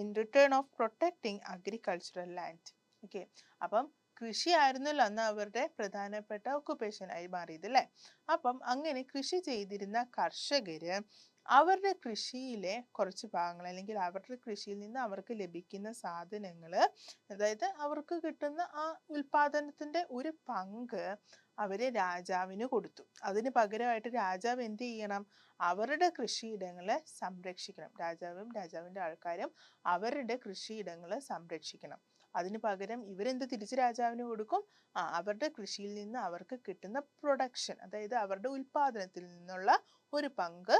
in return of protecting agricultural land. Okay, അപ്പം കൃഷി ആയിരുന്നല്ലോ അന്ന് അവരുടെ പ്രധാനപ്പെട്ട ഒക്കുപേഷൻ ആയി മാറിയത് അല്ലേ. അപ്പം അങ്ങനെ കൃഷി ചെയ്തിരുന്ന കർഷകര് അവരുടെ കൃഷിയിലെ കുറച്ച് ഭാഗങ്ങൾ, അല്ലെങ്കിൽ അവരുടെ കൃഷിയിൽ നിന്ന് അവർക്ക് ലഭിക്കുന്ന സാധനങ്ങൾ, അതായത് അവർക്ക് കിട്ടുന്ന ആ ഉൽപാദനത്തിന്റെ ഒരു പങ്ക് അവര് രാജാവിന് കൊടുത്തു. അതിന് പകരമായിട്ട് രാജാവ് എന്ത് ചെയ്യണം? അവരുടെ കൃഷിയിടങ്ങളെ സംരക്ഷിക്കണം. രാജാവും രാജാവിന്റെ ആൾക്കാരും അവരുടെ കൃഷിയിടങ്ങളെ സംരക്ഷിക്കണം. അതിന് പകരം ഇവരെന്ത് തിരിച്ച് രാജാവിന് കൊടുക്കും? അവരുടെ കൃഷിയിൽ നിന്ന് അവർക്ക് കിട്ടുന്ന പ്രൊഡക്ഷൻ, അതായത് അവരുടെ ഉൽപാദനത്തിൽ നിന്നുള്ള ഒരു പങ്ക്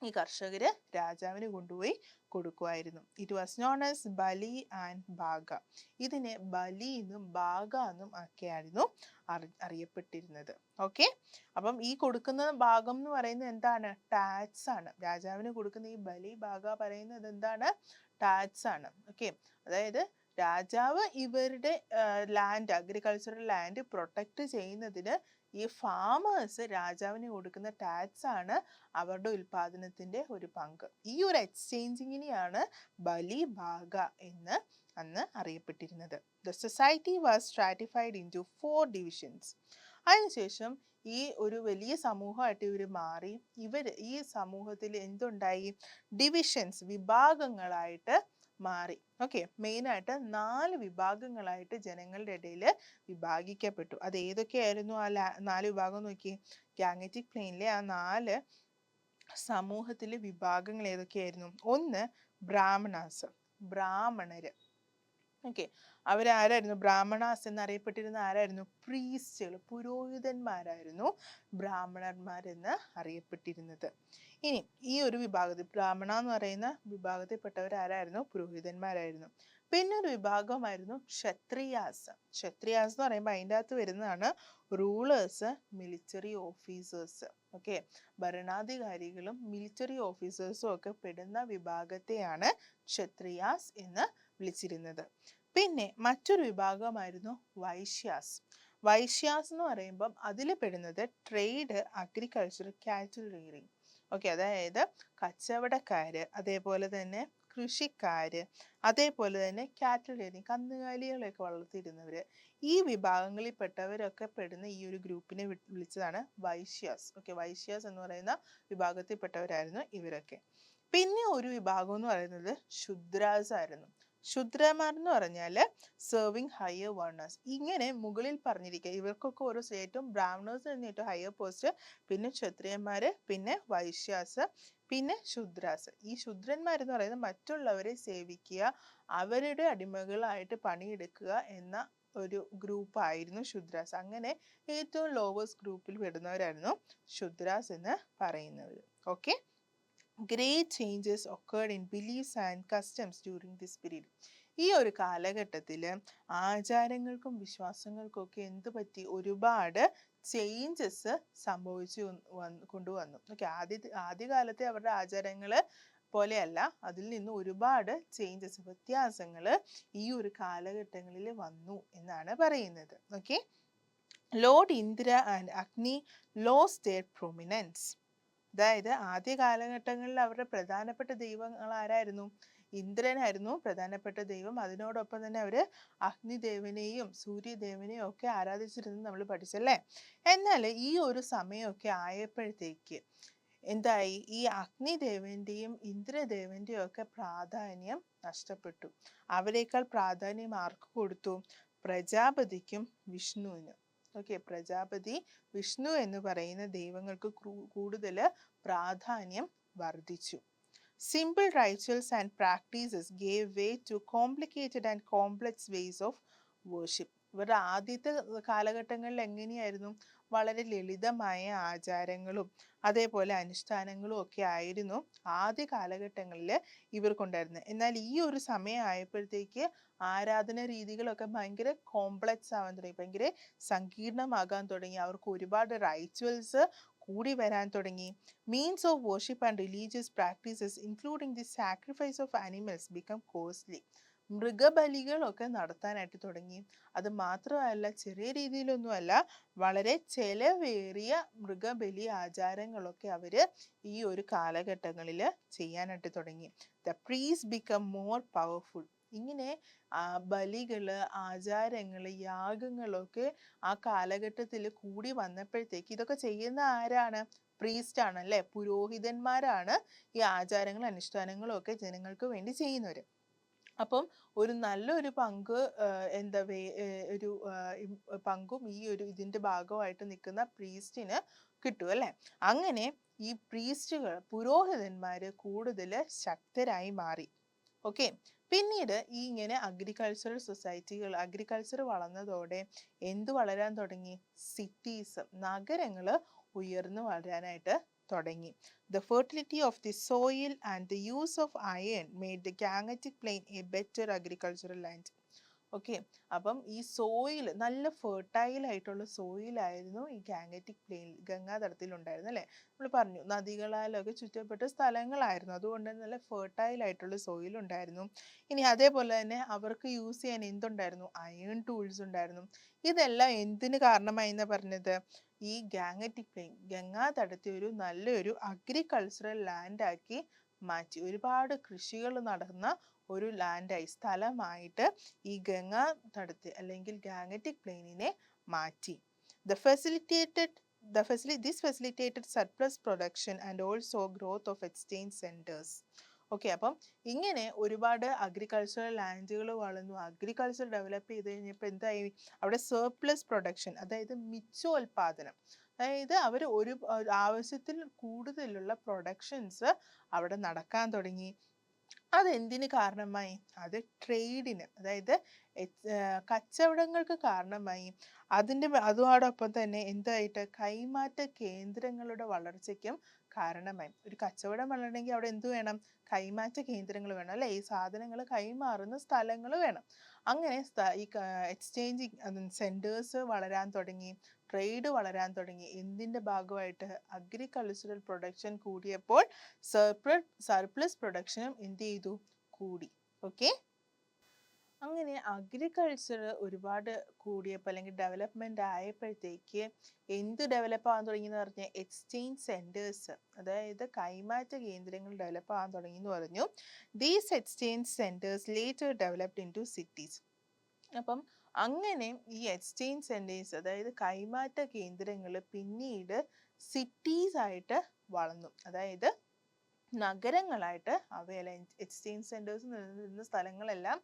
ഈ കർഷകര് രാജാവിന് കൊണ്ടുപോയി കൊടുക്കുമായിരുന്നു. ഇറ്റ് വാസ് നോൺ ആസ് ബലി ആൻഡ് ബാഗ. ഇതിനെ ബലി എന്നും ബാഗ എന്നും ഒക്കെയായിരുന്നു അറിയപ്പെട്ടിരുന്നത്. ഓക്കെ, അപ്പം ഈ കൊടുക്കുന്ന ഭാഗം എന്ന് പറയുന്നത് എന്താണ്? ടാക്സ് ആണ്. രാജാവിന് കൊടുക്കുന്ന ഈ ബലി ബാഗ പറയുന്നത് എന്താണ്? ടാക്സ് ആണ്. ഓക്കെ, അതായത് രാജാവ് ഇവരുടെ ലാൻഡ്, അഗ്രികൾച്ചറൽ ലാൻഡ് പ്രൊട്ടക്ട് ചെയ്യുന്നതിന് ഈ ഫാമേഴ്സ് രാജാവിന് കൊടുക്കുന്ന ടാക്സ് ആണ് അവരുടെ ഉൽപാദനത്തിന്റെ ഒരു പങ്ക്. ഈ ഒരു എക്സ്ചേഞ്ചിങ്ങിനെയാണ് ബലി ബാഗ എന്ന് അന്ന് അറിയപ്പെട്ടിരുന്നത്. The society was stratified into 4 divisions. അതിനുശേഷം ഈ ഒരു വലിയ സമൂഹമായിട്ട് ഇവർ മാറി. ഈ സമൂഹത്തിൽ എന്തുണ്ടായി? ഡിവിഷൻസ്, വിഭാഗങ്ങളായിട്ട് മാറി. ഓക്കെ, മെയിനായിട്ട് 4 വിഭാഗങ്ങളായിട്ട് ജനങ്ങളുടെ ഇടയിൽ വിഭാഗിക്കപ്പെട്ടു. അത് ഏതൊക്കെയായിരുന്നു ആ 4 വിഭാഗം? നോക്കി, ഗാംഗറ്റിക് പ്ലെയിനിലെ ആ 4 സമൂഹത്തിലെ വിഭാഗങ്ങൾ ഏതൊക്കെയായിരുന്നു? ഒന്ന്, ബ്രാഹ്മണാസ്, ബ്രാഹ്മണര്. ഓക്കെ, അവരാരായിരുന്നു? ബ്രാഹ്മണാസ് എന്നറിയപ്പെട്ടിരുന്ന ആരായിരുന്നു? പ്രീസ്റ്റുകൾ, പുരോഹിതന്മാരായിരുന്നു ബ്രാഹ്മണന്മാരെന്ന് അറിയപ്പെട്ടിരുന്നത്. ഇനി ഈ ഒരു വിഭാഗത്തിൽ, ബ്രാഹ്മണ എന്ന് പറയുന്ന വിഭാഗത്തിൽപ്പെട്ടവർ ആരായിരുന്നു? പുരോഹിതന്മാരായിരുന്നു. പിന്നെ ഒരു വിഭാഗമായിരുന്നു ക്ഷത്രിയാസ്. ക്ഷത്രിയാസ് എന്ന് പറയുമ്പോൾ അതിൻ്റെ അകത്ത് വരുന്നതാണ് റൂളേഴ്സ്, മിലിറ്ററി ഓഫീസേഴ്സ്. ഓക്കെ, ഭരണാധികാരികളും മിലിറ്ററി ഓഫീസേഴ്സും ഒക്കെ പെടുന്ന വിഭാഗത്തെയാണ് ക്ഷത്രിയാസ് എന്ന് വിളിച്ചിരുന്നത്. പിന്നെ മറ്റൊരു വിഭാഗമായിരുന്നു വൈശ്യാസ്. വൈശ്യാസ് എന്ന് പറയുമ്പം അതിൽ പെടുന്നത് trade, agriculture, cattle raring. Okay, അതായത് കച്ചവടക്കാര്, അതേപോലെ തന്നെ കൃഷിക്കാര്, അതേപോലെ തന്നെ കാറ്റൽ റെയറിങ്, കന്നുകാലികളെയൊക്കെ വളർത്തിയിരുന്നവര്. ഈ വിഭാഗങ്ങളിൽപ്പെട്ടവരൊക്കെ പെടുന്ന ഈ ഒരു ഗ്രൂപ്പിനെ വിളിച്ചതാണ് വൈശ്യാസ്. ഓക്കെ, വൈശ്യാസ് എന്ന് പറയുന്ന വിഭാഗത്തിൽപ്പെട്ടവരായിരുന്നു ഇവരൊക്കെ. പിന്നെ ഒരു വിഭാഗം എന്ന് പറയുന്നത് ശുദ്രാസ് ആയിരുന്നു. ശുദ്രന്മാർ എന്ന് പറഞ്ഞാൽ സെർവിങ് ഹയർ വേർണേഴ്സ്. ഇങ്ങനെ മുകളിൽ പറഞ്ഞിരിക്കുക ഇവർക്കൊക്കെ ഓരോ സ്റ്റേറ്റും, ബ്രാഹ്മണേഴ്സ് എന്ന് ഏറ്റവും ഹയർ പോസ്റ്റ്, പിന്നെ ക്ഷത്രിയന്മാര്, പിന്നെ വൈശ്യാസ്, പിന്നെ ശുദ്രാസ്. ഈ ശുദ്രന്മാരെന്ന് പറയുന്നത് മറ്റുള്ളവരെ സേവിക്കുക, അവരുടെ അടിമകളായിട്ട് പണിയെടുക്കുക എന്ന ഒരു ഗ്രൂപ്പായിരുന്നു ശുദ്രാസ്. അങ്ങനെ ഏറ്റവും ലോവേഴ്സ് ഗ്രൂപ്പിൽ പെടുന്നവരായിരുന്നു ശുദ്രാസ് എന്ന് പറയുന്നവർ. Okay, great changes occurred in beliefs and customs during this period. ഈ ഒരു കാലഘട്ടത്തിൽ ആചാരങ്ങൾക്കും വിശ്വാസങ്ങൾക്കും ഒക്കെ എന്ത് പറ്റി? ഒരുപാട് ചേഞ്ചസ് സംഭവിച്ചു കൊണ്ടുവന്നു. ഓക്കെ, ആദ്യകാലത്തെ അവരുടെ ആചാരങ്ങൾ പോലെയല്ല, അതിൽ നിന്ന് ഒരുപാട് ചേഞ്ചസ്, വ്യത്യാസങ്ങൾ ഈ ഒരു കാലഘട്ടങ്ങളിൽ വന്നു എന്നാണ് പറയുന്നത്. ഓക്കെ, ലോർഡ് ഇന്ദ്ര ആൻഡ് അഗ്നി ലോസ്റ്റ് their prominence. അതായത് ആദ്യ കാലഘട്ടങ്ങളിൽ അവരുടെ പ്രധാനപ്പെട്ട ദൈവങ്ങൾ ആരായിരുന്നു? ഇന്ദ്രനായിരുന്നു പ്രധാനപ്പെട്ട ദൈവം. അതിനോടൊപ്പം തന്നെ അവര് അഗ്നിദേവനെയും സൂര്യദേവനെയും ഒക്കെ ആരാധിച്ചിരുന്നത് നമ്മൾ പഠിച്ചല്ലേ. എന്നാൽ ഈ ഒരു സമയമൊക്കെ ആയപ്പോഴത്തേക്ക് എന്തായി? ഈ അഗ്നിദേവന്റെയും ഇന്ദ്രദേവന്റെയും ഒക്കെ പ്രാധാന്യം നഷ്ടപ്പെട്ടു. അവരെക്കാൾ പ്രാധാന്യം ആർക്ക് കൊടുത്തു? പ്രജാപതിക്കും വിഷ്ണുവിനും. ഓക്കെ, പ്രജാപതി, വിഷ്ണു എന്ന് പറയുന്ന ദൈവങ്ങൾക്ക് കൂടുതൽ പ്രാധാന്യം വർദ്ധിച്ചു. Simple rituals and practices gave way to complicated and complex ways of worship. ഇവരുടെ ആദ്യത്തെ കാലഘട്ടങ്ങളിൽ എങ്ങനെയായിരുന്നു? വളരെ ലളിതമായ ആചാരങ്ങളും അതേപോലെ അനുഷ്ഠാനങ്ങളും ഒക്കെ ആയിരുന്നു ആദ്യ കാലഘട്ടങ്ങളിൽ ഇവർക്കുണ്ടായിരുന്നത്. എന്നാൽ ഈ ഒരു സമയം ആയപ്പോഴത്തേക്ക് ആരാധന രീതികളൊക്കെ ഭയങ്കര കോംപ്ലക്സ് ആവാൻ തുടങ്ങി, ഭയങ്കര സങ്കീർണമാകാൻ തുടങ്ങി. അവർക്ക് ഒരുപാട് റൈച്വൽസ് കൂടി വരാൻ തുടങ്ങി. Means of worship and religious practices including the sacrifice of animals become costly. മൃഗബലികളൊക്കെ നടത്താനായിട്ട് തുടങ്ങി. അത് മാത്രമല്ല, ചെറിയ രീതിയിലൊന്നുമല്ല, വളരെ ചെലവേറിയ മൃഗബലി ആചാരങ്ങളൊക്കെ അവര് ഈ ഒരു കാലഘട്ടങ്ങളിൽ ചെയ്യാനായിട്ട് തുടങ്ങി. The priest become more powerful. ഇങ്ങനെ ബലികള്, ആചാരങ്ങള്, യാഗങ്ങളൊക്കെ ആ കാലഘട്ടത്തിൽ കൂടി വന്നപ്പോഴത്തേക്ക് ഇതൊക്കെ ചെയ്യുന്ന ആരാണ്? പ്രീസ്റ്റ് ആണ് അല്ലെ, പുരോഹിതന്മാരാണ് ഈ ആചാരങ്ങളും അനുഷ്ഠാനങ്ങളും ഒക്കെ ജനങ്ങൾക്ക് വേണ്ടി ചെയ്യുന്നവര്. അപ്പം ഒരു നല്ലൊരു പങ്ക് ഒരു പങ്കും ഈ ഒരു ഇതിന്റെ ഭാഗമായിട്ട് നിൽക്കുന്ന പ്രീസ്റ്റിന് കിട്ടും അല്ലെ. അങ്ങനെ ഈ പ്രീസ്റ്റുകൾ, പുരോഹിതന്മാര് കൂടുതൽ ശക്തരായി മാറി. ഓക്കെ, പിന്നീട് ഈ ഇങ്ങനെ അഗ്രികൾച്ചറൽ സൊസൈറ്റികൾ, അഗ്രികൾച്ചർ വളർന്നതോടെ എന്ത് വളരാൻ തുടങ്ങി? സിറ്റീസ്, നഗരങ്ങൾ ഉയർന്നു വളരാനായിട്ട് തുടങ്ങി. The fertility of the soil and the use of iron made the Gangetic Plain a better agricultural land. Okay, അപ്പം ഈ സോയിൽ നല്ല ഫെർട്ടൈൽ ആയിട്ടുള്ള സോയിലായിരുന്നു ഈ ഗാംഗറ്റിക് പ്ലെയിൻ ഗംഗാതടത്തിൽ ഉണ്ടായിരുന്നു അല്ലേ. നമ്മൾ പറഞ്ഞു നദികളാലൊക്കെ ചുറ്റപ്പെട്ട സ്ഥലങ്ങളായിരുന്നു, അതുകൊണ്ട് തന്നെ നല്ല ഫെർട്ടൈൽ ആയിട്ടുള്ള സോയിൽ ഉണ്ടായിരുന്നു. ഇനി അതേപോലെ തന്നെ അവർക്ക് യൂസ് ചെയ്യാൻ എന്തുണ്ടായിരുന്നു? അയൺ ടൂൾസ് ഉണ്ടായിരുന്നു. ഇതെല്ലാം എന്തിന് കാരണമായി എന്നാ പറഞ്ഞത്? ഈ ഗാംഗറ്റിക് പ്ലെയിൻ ഗംഗാതടത്തെ ഒരു നല്ലൊരു അഗ്രികൾച്ചറൽ ലാൻഡാക്കി മാറ്റി. ഒരുപാട് കൃഷികൾ നടന്ന ഒരു ലാൻഡായി, സ്ഥലമായിട്ട് ഈ ഗംഗാതടത്തെ അല്ലെങ്കിൽ ഗാംഗറ്റിക് പ്ലെയിനിനെ മാറ്റി. This facilitated surplus production and also growth of exchange centers. Okay, അപ്പം ഇങ്ങനെ ഒരുപാട് അഗ്രികൾച്ചറൽ ലാൻഡുകൾ വളർന്നു. അഗ്രികൾച്ചർ ഡെവലപ്പ് ചെയ്ത് കഴിഞ്ഞപ്പോൾ എന്തായി? അവിടെ സർപ്ലസ് പ്രൊഡക്ഷൻ, അതായത് മിച്ചോൽപാദനം, അതായത് അവർ ഒരു ആവശ്യത്തിൽ കൂടുതലുള്ള പ്രൊഡക്ഷൻസ് അവിടെ നടക്കാൻ തുടങ്ങി. അതെന്തിന് കാരണമായി? അത് ട്രേഡിന്, അതായത് കച്ചവടങ്ങൾക്ക് കാരണമായി. അതോടൊപ്പം തന്നെ എന്തായിട്ട്? കൈമാറ്റ കേന്ദ്രങ്ങളുടെ വളർച്ചയ്ക്കും കാരണമായി. ഒരു കച്ചവടം വളരണമെങ്കിൽ അവിടെ എന്ത് വേണം? കൈമാറ്റ കേന്ദ്രങ്ങൾ വേണം അല്ലേ? ഈ സാധനങ്ങൾ കൈമാറുന്ന സ്ഥലങ്ങൾ വേണം. അങ്ങനെ ഈ എക്സ്ചേഞ്ചിങ് സെന്റേഴ്സ് വളരാൻ തുടങ്ങി, ട്രേഡ് വളരാൻ തുടങ്ങി. എന്തിൻ്റെ ഭാഗമായിട്ട്? അഗ്രികൾച്ചറൽ പ്രൊഡക്ഷൻ കൂടിയപ്പോൾ സർപ്ലസ് പ്രൊഡക്ഷനും എന്ത് ചെയ്തു? കൂടി. ഓക്കെ, അങ്ങനെ അഗ്രികൾച്ചർ ഒരുപാട് കൂടിയപ്പോൾ അല്ലെങ്കിൽ ഡെവലപ്മെന്റ് ആയപ്പോഴത്തേക്ക് എന്ത് ഡെവലപ്പ് ആകാൻ തുടങ്ങി എന്ന് പറഞ്ഞാൽ എക്സ്ചേഞ്ച് സെന്റേഴ്സ്, അതായത് കൈമാറ്റ കേന്ദ്രങ്ങൾ ഡെവലപ്പ് ആകാൻ തുടങ്ങി എന്ന് പറഞ്ഞു. These exchange centres later developed into cities. അപ്പം അങ്ങനെ ഈ എക്സ്ചേഞ്ച് സെന്റേഴ്സ്, അതായത് കൈമാറ്റ കേന്ദ്രങ്ങൾ പിന്നീട് സിറ്റീസ് ആയിട്ട് വളർന്നു, അതായത് നഗരങ്ങളായിട്ട്. അവയെല്ലാം എക്സ്ചേഞ്ച് സെന്റേഴ്സ് നിലനിന്ന സ്ഥലങ്ങളെല്ലാം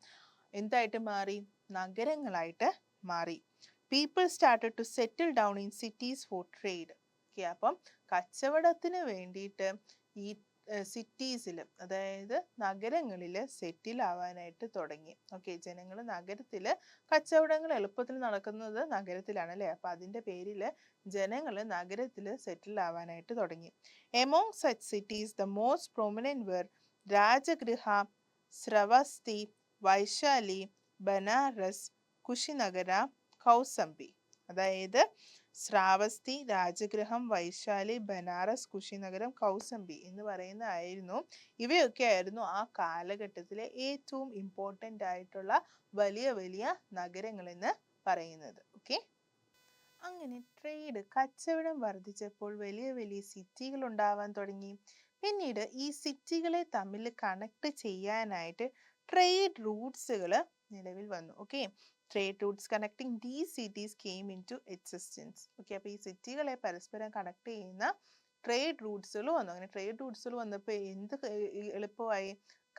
എന്തായിട്ട് മാറി? നഗരങ്ങളായിട്ട് മാറി. People started to settle down in cities for trade. Okay, അപ്പം കച്ചവടത്തിന് വേണ്ടിയിട്ട് ഈ സിറ്റീസിൽ, അതായത് നഗരങ്ങളിൽ സെറ്റിൽ ആവാനായിട്ട് തുടങ്ങി. ഓക്കെ, ജനങ്ങൾ നഗരത്തിൽ, കച്ചവടങ്ങൾ എളുപ്പത്തിൽ നടക്കുന്നത് നഗരത്തിലാണ് അല്ലേ. അപ്പം അതിൻ്റെ പേരിൽ ജനങ്ങൾ നഗരത്തിൽ സെറ്റിൽ ആവാനായിട്ട് തുടങ്ങി. Among such cities the most prominent were Rajagriha, Sravasti, Vaishali, Banaras, Kushinagara, Kausambi. അതായത് ശ്രാവസ്തി, രാജഗൃഹം, വൈശാലി, ബനാറസ്, കുശിനഗരം, കൗസംബി എന്ന് പറയുന്നതായിരുന്നു, ഇവയൊക്കെ ആയിരുന്നു ആ കാലഘട്ടത്തിലെ ഏറ്റവും ഇമ്പോർട്ടൻ്റ് ആയിട്ടുള്ള വലിയ വലിയ നഗരങ്ങൾ എന്ന് പറയുന്നത്. ഓക്കെ, അങ്ങനെ ട്രേഡ്, കച്ചവടം വർദ്ധിച്ചപ്പോൾ വലിയ വലിയ സിറ്റികൾ ഉണ്ടാവാൻ തുടങ്ങി. പിന്നീട് ഈ സിറ്റികളെ തമ്മിൽ കണക്ട് ചെയ്യാനായിട്ട് ട്രേഡ് റൂട്ട്സുകൾ നിലവിൽ വന്നു. Okay, trade routes connecting these cities came into existence. Okay, അപ്പോൾ ഈ സിറ്റികളെ പരസ്പരം കണക്ട് ചെയ്യുന്ന ട്രേഡ് റൂട്ട്സുകൾ വന്നു. അങ്ങനെ ട്രേഡ് റൂട്ട്സുകൾ വന്നപ്പോൾ എന്ത് എളുപ്പമായി?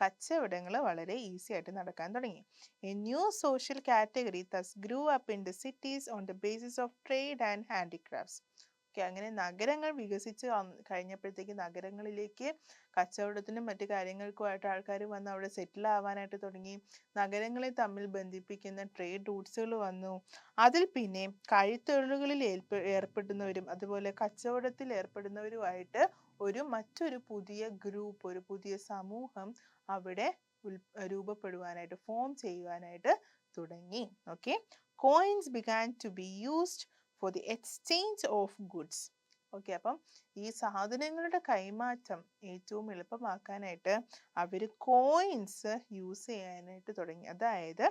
കച്ചവടങ്ങൾ വളരെ ഈസി ആയിട്ട് നടക്കാൻ തുടങ്ങി. A new social category thus grew up in the cities on the basis of trade and handicrafts. Okay, അങ്ങനെ നഗരങ്ങൾ വികസിച്ച് കഴിഞ്ഞപ്പോഴത്തേക്ക് നഗരങ്ങളിലേക്ക് കച്ചവടത്തിനും മറ്റു കാര്യങ്ങൾക്കുമായിട്ട് ആൾക്കാർ വന്ന് അവിടെ സെറ്റിൽ ആവാനായിട്ട് തുടങ്ങി. നഗരങ്ങളെ തമ്മിൽ ബന്ധിപ്പിക്കുന്ന ട്രേഡ് റൂട്ട്സുകൾ വന്നു. അതിൽ പിന്നെ കൈത്തൊഴിലുകളിൽ ഏർപ്പെടുന്നവരും അതുപോലെ കച്ചവടത്തിൽ ഏർപ്പെടുന്നവരുമായിട്ട് മറ്റൊരു പുതിയ ഗ്രൂപ്പ്, ഒരു പുതിയ സമൂഹം അവിടെ രൂപപ്പെടുവാനായിട്ട്, ഫോം ചെയ്യുവാനായിട്ട് തുടങ്ങി. Okay, coins began to be used for the exchange of goods. Okay, അപ്പം ഈ സാധനങ്ങളുടെ കൈമാറ്റം ഏറ്റവും എളുപ്പമാക്കാനായിട്ട് അവർ കോയിൻസ് യൂസ് ചെയ്യാനായിട്ട് തുടങ്ങി, അതായത്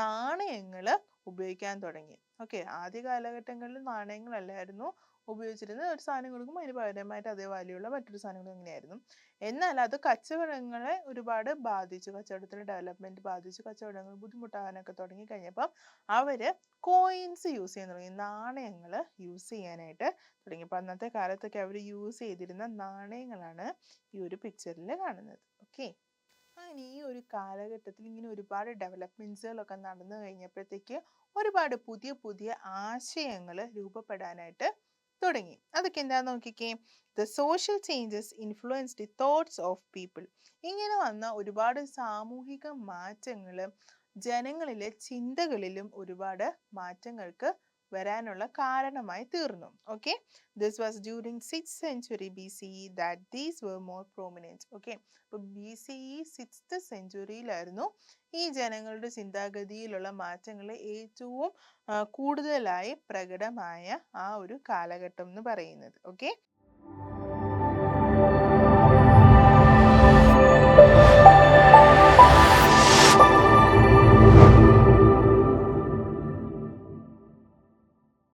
നാണയങ്ങൾ ഉപയോഗിക്കാൻ തുടങ്ങി. ഓക്കെ, ആദ്യ കാലഘട്ടങ്ങളിൽ നാണയങ്ങളല്ലായിരുന്നു ഉപയോഗിച്ചിരുന്നത്. ഒരു സാധനം കൊടുക്കുമ്പോൾ അതിന് പകരമായിട്ട് അതേ വാല്യുള്ള മറ്റൊരു സാധനങ്ങൾ എങ്ങനെയായിരുന്നു. എന്നാൽ അത് കച്ചവടങ്ങളെ ഒരുപാട് ബാധിച്ചു, കച്ചവടത്തിൻ്റെ ഡെവലപ്മെന്റ് ബാധിച്ചു. കച്ചവടങ്ങൾ ബുദ്ധിമുട്ടാകാനൊക്കെ തുടങ്ങി കഴിഞ്ഞപ്പം അവർ കോയിൻസ് യൂസ് ചെയ്യാൻ തുടങ്ങി, നാണയങ്ങൾ യൂസ് ചെയ്യാനായിട്ട് തുടങ്ങി. അപ്പം അന്നത്തെ കാലത്തൊക്കെ അവർ യൂസ് ചെയ്തിരുന്ന നാണയങ്ങളാണ് ഈ ഒരു പിക്ചറിൽ കാണുന്നത്. ഓക്കെ, അങ്ങനെ ഈ ഒരു കാലഘട്ടത്തിൽ ഇങ്ങനെ ഒരുപാട് ഡെവലപ്മെന്റ്സുകളൊക്കെ നടന്നു കഴിഞ്ഞപ്പോഴത്തേക്ക് ഒരുപാട് പുതിയ പുതിയ ആശയങ്ങൾ രൂപപ്പെടാനായിട്ട് തുടങ്ങി. അതൊക്കെ എന്താന്ന് നോക്കിക്കേ. The social changes influence the thoughts of people. ഇങ്ങനെ വന്ന ഒരുപാട് സാമൂഹിക മാറ്റങ്ങൾ ജനങ്ങളിലെ ചിന്തകളിലും ഒരുപാട് മാറ്റങ്ങൾക്ക് വരാനുള്ള കാരണമായി തീർന്നു. Okay, this was during 6th century BCE that these were more prominent. Okay, അപ്പൊ BCE 6th സെഞ്ചുറിയിലായിരുന്നു ഈ ജനങ്ങളുടെ ചിന്താഗതിയിലുള്ള മാറ്റങ്ങൾ ഏറ്റവും കൂടുതലായി പ്രകടമായ ആ ഒരു കാലഘട്ടം എന്ന് പറയുന്നത്. ഓക്കെ.